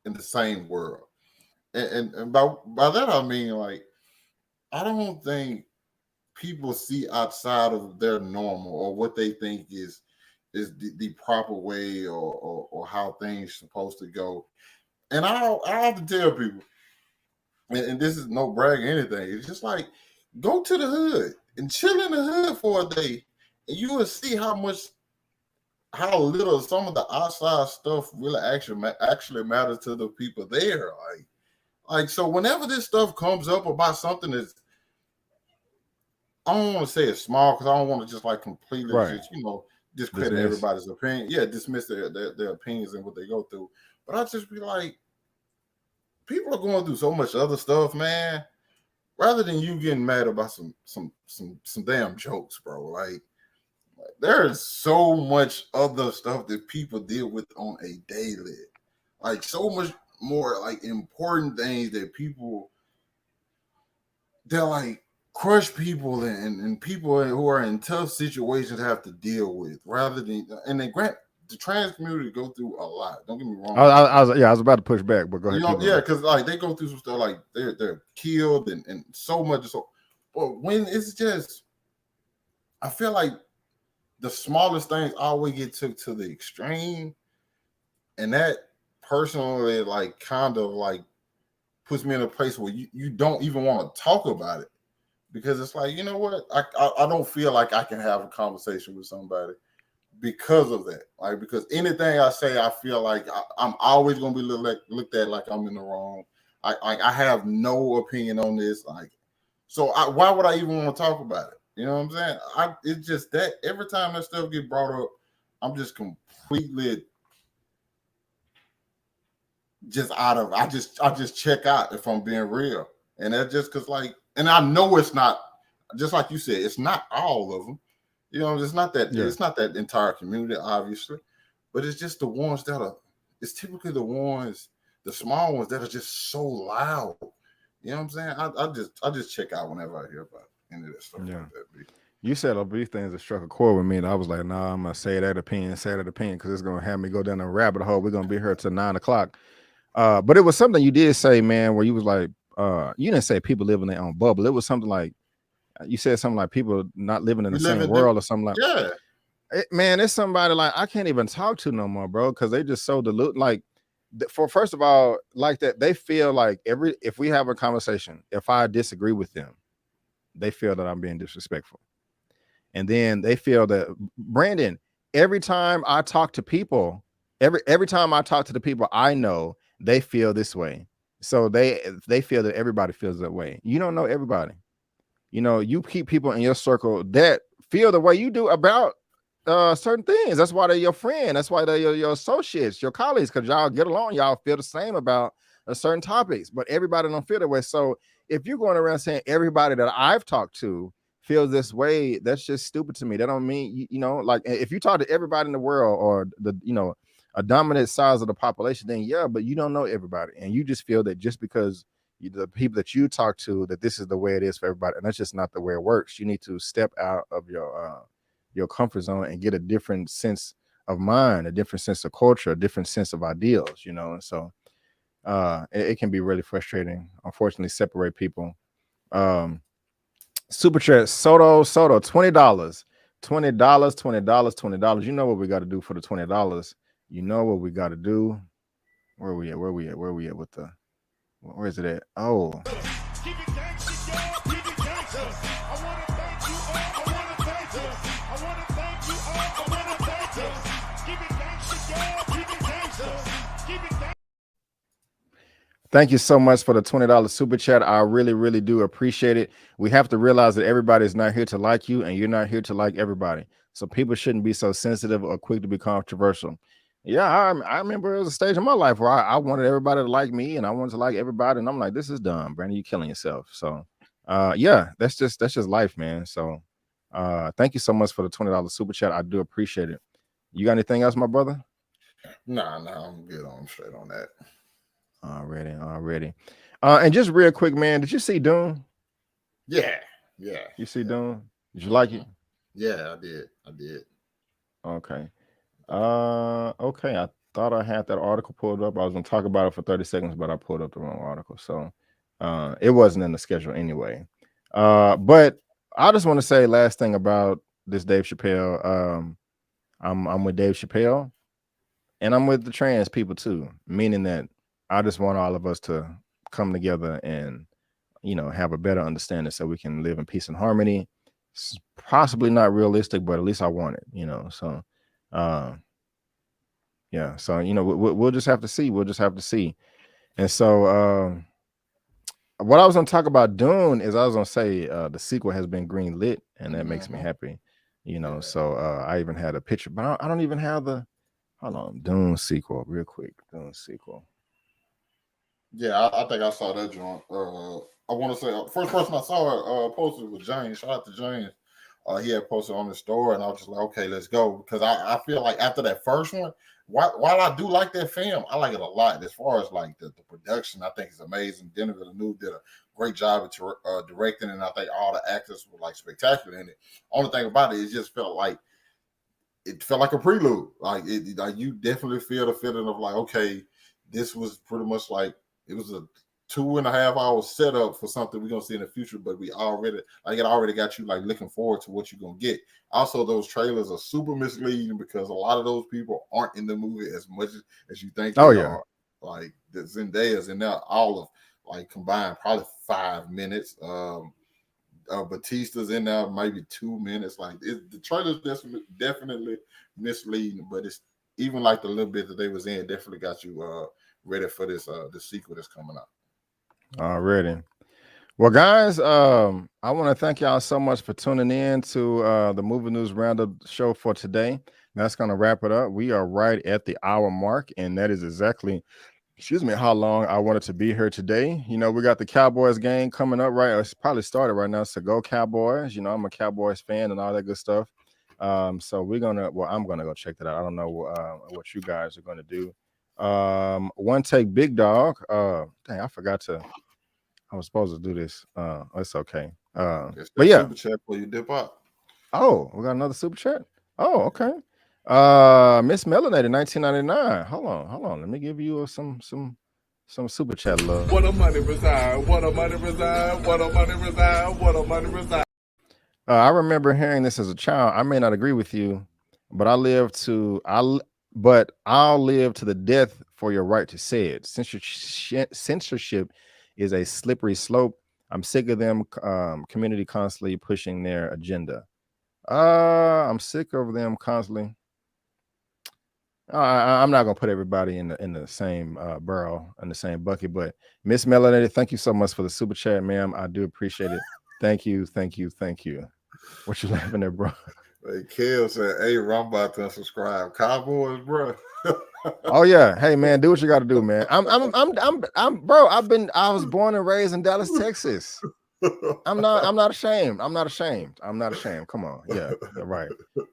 in the same world, and by that I mean, like, I don't think people see outside of their normal or what they think is the proper way or how things supposed to go. And I have to tell people, and this is no brag or anything, it's just like, go to the hood and chill in the hood for a day, and you will see how little some of the outside stuff really actually matters to the people there. Like so whenever this stuff comes up about something that's, I don't want to say it's small because I don't want to just like completely just discredit everybody's opinion. Yeah, dismiss their opinions and what they go through. But I just be like, people are going through so much other stuff, man. Rather than you getting mad about some damn jokes, bro. Like there is so much other stuff that people deal with on a daily. Like so much more like important things that they're like crush people and people who are in tough situations have to deal with, rather than, and then the trans community go through a lot. Don't get me wrong. I was about to push back, but go ahead. Because like they go through some stuff, like they're killed and so much. So, but when it's just, I feel like the smallest things always get took to the extreme, and that personally, like, kind of like puts me in a place where you don't even want to talk about it, because it's like, you know what, I don't feel like I can have a conversation with somebody because of that. Like, because anything I say, I feel like I'm always gonna be looked at like I'm in the wrong. I have no opinion on this. Like, so why would I even want to talk about it? You know what I'm saying? It's just that every time that stuff get brought up, I'm just completely just out of. I just check out, if I'm being real, and that's just because, like, and I know it's not, just like you said, it's not all of them. You know, it's not that. Yeah. It's not that entire community, obviously, but it's just the ones that are. It's typically the small ones that are just so loud. You know what I'm saying? I just check out whenever I hear about any of that stuff. Yeah. Like that. You said all these things that struck a chord with me, and I was like, nah, I'm gonna say that opinion, because it's gonna have me go down a rabbit hole. We're gonna be here till 9 o'clock. But it was something you did say, man, where you was like, you didn't say people live in their own bubble. It was something like, you said something like people not living in the same world or something like. Yeah. Man, it's somebody like I can't even talk to no more, bro, because they just so dilute. Like, first of all, like that, they feel like if we have a conversation, if I disagree with them, they feel that I'm being disrespectful. And then they feel that, Brandon, every time I talk to people, every time I talk to the people I know, they feel this way. So they feel that everybody feels that way. You don't know everybody. You know, you keep people in your circle that feel the way you do about certain things. That's why they're your friend. That's why they're your associates, your colleagues, because y'all get along. Y'all feel the same about certain topics, but everybody don't feel that way. So if you're going around saying everybody that I've talked to feels this way, that's just stupid to me. That don't mean, you know, like, if you talk to everybody in the world, or a dominant size of the population, then yeah, but you don't know everybody, and you just feel that just because the people that you talk to, that this is the way it is for everybody, and that's just not the way it works. You need to step out of your comfort zone and get a different sense of mind, a different sense of culture, a different sense of ideals, you know. And so it can be really frustrating, unfortunately, separate people. Super chat, Soto, $20, $20. You know what we got to do for the $20. You know what we got to do. Where we at with the, where is it at? Oh. Thank you so much for the $20 super chat. I really, really do appreciate it. We have to realize that everybody is not here to like you, and you're not here to like everybody. So people shouldn't be so sensitive or quick to be controversial. Yeah, I remember there was a stage in my life where I wanted everybody to like me, and I wanted to like everybody, and I'm like, this is dumb, Brandon. You're killing yourself. So yeah, that's just life, man. So thank you so much for the $20 super chat. I do appreciate it. You got anything else, my brother? Nah, I'm good on straight on that. Already. And just real quick, man, did you see Dune? Yeah. You see Dune? Did you like it? Yeah, I did. Okay. Okay. I thought I had that article pulled up. I was gonna talk about it for 30 seconds, but I pulled up the wrong article. So it wasn't in the schedule anyway. But I just want to say last thing about this Dave Chappelle. I'm with Dave Chappelle, and I'm with the trans people too, meaning that I just want all of us to come together and, you know, have a better understanding so we can live in peace and harmony. It's possibly not realistic, but at least I want it, you know. So, yeah. So, you know, we'll just have to see. We'll just have to see. And so, what I was going to talk about Dune is I was going to say the sequel has been green lit, and that makes me happy, you know. Yeah. So I even had a picture, but I don't even have the, hold on, Dune sequel real quick. Dune sequel. Yeah, I think I saw that joint. I want to say first person I saw it posted was James. Shout out to James. He had posted on the store, and I was just like, okay, let's go, because I feel like after that first one, while I do like that film, I like it a lot. As far as like the production, I think it's amazing. Denis Villeneuve did a great job at directing, and I think all the actors were like spectacular in it. Only thing about it just felt like it felt like a prelude. Like you definitely feel the feeling of like, okay, this was pretty much like it was a 2.5 hour setup for something we're gonna see in the future, but it already got you like looking forward to what you're gonna get. Also, those trailers are super misleading because a lot of those people aren't in the movie as much as you think they are. Like the Zendaya's in there all of like combined probably 5 minutes. Batista's in there maybe 2 minutes. Like the trailer's definitely misleading, but it's even like the little bit that they was in definitely got you ready for this the sequel that's coming out. Already. Well, guys, I want to thank y'all so much for tuning in to the Movie News Roundup show for today. That's going to wrap it up. We are right at the hour mark, and that is exactly, how long I wanted to be here today. You know, we got the Cowboys game coming up, right? It's probably started right now, so go Cowboys. You know, I'm a Cowboys fan and all that good stuff. So I'm going to go check that out. I don't know what you guys are going to do. OneTakeBigDog. Dang, I forgot to. I was supposed to do this. It's okay. But yeah, super chat for you dip out. Oh, we got another super chat. Oh, okay. Miss Melanated 1999. Hold on. Let me give you some super chat love. What a money reside. What a money reside. What a money reside. What a money reside. I remember hearing this as a child. I may not agree with you, but I'll live to the death for your right to say it. Censorship is a slippery slope. I'm sick of them community constantly pushing their agenda. I'm sick of them constantly. I'm not gonna put everybody in the same barrel, in the same bucket, but Miss Melody, thank you so much for the super chat, ma'am. I do appreciate it. Thank you. What you laughing at, bro? Hey, Kel said, "Hey, I'm about to unsubscribe. Cowboys, bro." Oh yeah, hey man, do what you got to do, man. I'm bro. I was born and raised in Dallas, Texas. I'm not ashamed. Come on, yeah, right.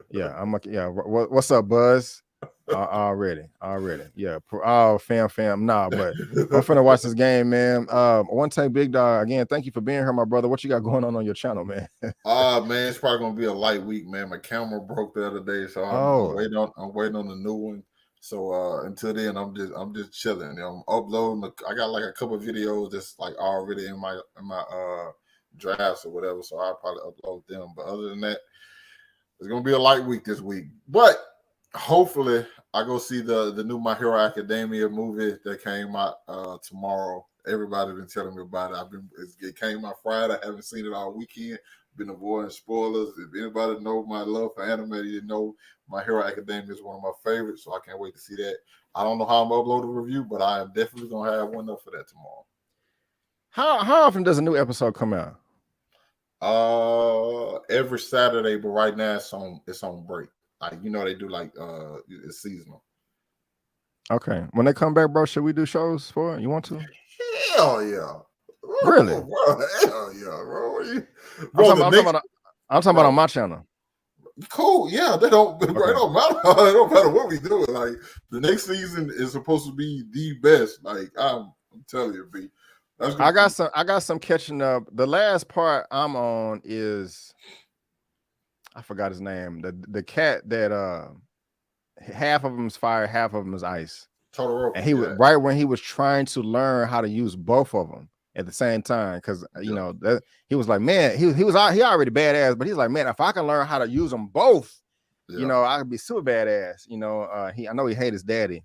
Yeah, What's up, Buzz? Already. Yeah. Oh, fam. Nah, but I'm finna watch this game, man. OneTakeBigDog, again, thank you for being here, my brother. What you got going on your channel, man? Man, it's probably gonna be a light week, man. My camera broke the other day, so I'm waiting on the new one. So until then, I'm just chilling. I'm uploading. I got like a couple of videos that's like already in my drafts or whatever. So I'll probably upload them. But other than that, it's gonna be a light week this week. But hopefully, I go see the new My Hero Academia movie that came out tomorrow. Everybody's been telling me about it. It came out Friday. I haven't seen it all weekend. Been avoiding spoilers. If anybody know my love for anime, you know My Hero Academia is one of my favorites, so I can't wait to see that. I don't know how I'm gonna upload a review, but I am definitely gonna have one up for that tomorrow. How often does a new episode come out? Every Saturday, but right now it's on break. Like, you know, they do like it's seasonal. Okay. When they come back, bro, should we do shows for it? You want to? Hell yeah. Really? Bro, hell yeah, bro. I'm talking about on my channel. Cool. Yeah, they don't matter. It don't matter what we do. Like, the next season is supposed to be the best. Like, I'm telling you, B. I got some catching up. The last part I'm on is, I forgot his name. The cat that half of them is fire, half of them is ice. Totoro. And he was right when he was trying to learn how to use both of them at the same time, because you know that he was like, man, he already badass, but he's like, man, if I can learn how to use them both, you know, I could be super badass. You know, I know he hates his daddy.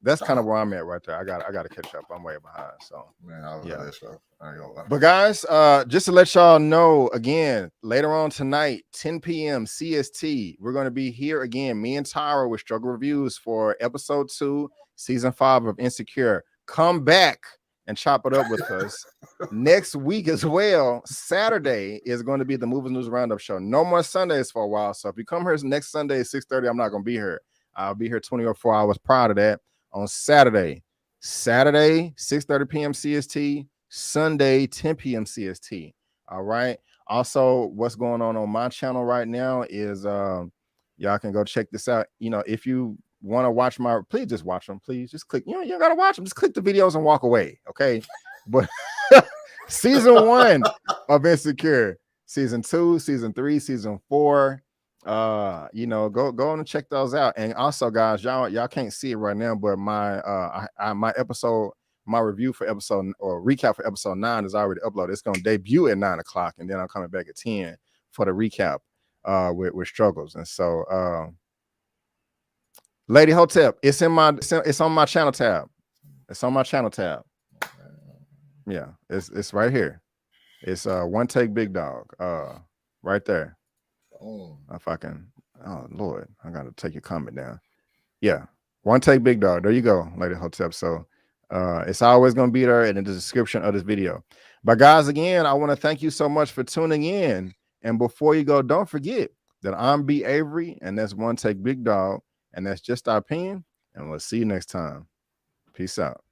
That's kind of where I'm at right there. I got to catch up. I'm way behind. So man, I love that show. I ain't gonna lie. But guys, just to let y'all know, again, later on tonight, 10 p.m. CST, we're going to be here again. Me and Tyra with Struggle Reviews for episode 2, season 5 of Insecure. Come back and chop it up with us. Next week as well, Saturday is going to be the Movies News Roundup show. No more Sundays for a while. So if you come here next Sunday at 6:30, I'm not going to be here. I'll be here 24 hours prior to that on Saturday. Saturday, 6:30 p.m. CST. Sunday, 10 p.m. CST. All right. Also, what's going on my channel right now is y'all can go check this out. You know, if you want to watch please just watch them. Please just click. You gotta watch them. Just click the videos and walk away. Okay. But season 1 of Insecure, season 2, season 3, season 4, You know, go on and check those out. And also, guys, y'all can't see it right now, but my my episode, my review for episode or recap for episode 9 is already uploaded. It's gonna debut at 9 o'clock, and then I'm coming back at 10 for the recap with struggles. And so Lady Hotep, it's on my channel tab. It's on my channel tab. Yeah, it's right here. It's One Take Big Dog. Right there. If I can, oh Lord, I gotta take your comment down. Yeah, One Take Big Dog. There you go, Lady Hotep. So it's always gonna be there in the description of this video. But guys, again, I want to thank you so much for tuning in. And before you go, don't forget that I'm B. Avery, and that's One Take Big Dog, and that's just our opinion. And we'll see you next time. Peace out.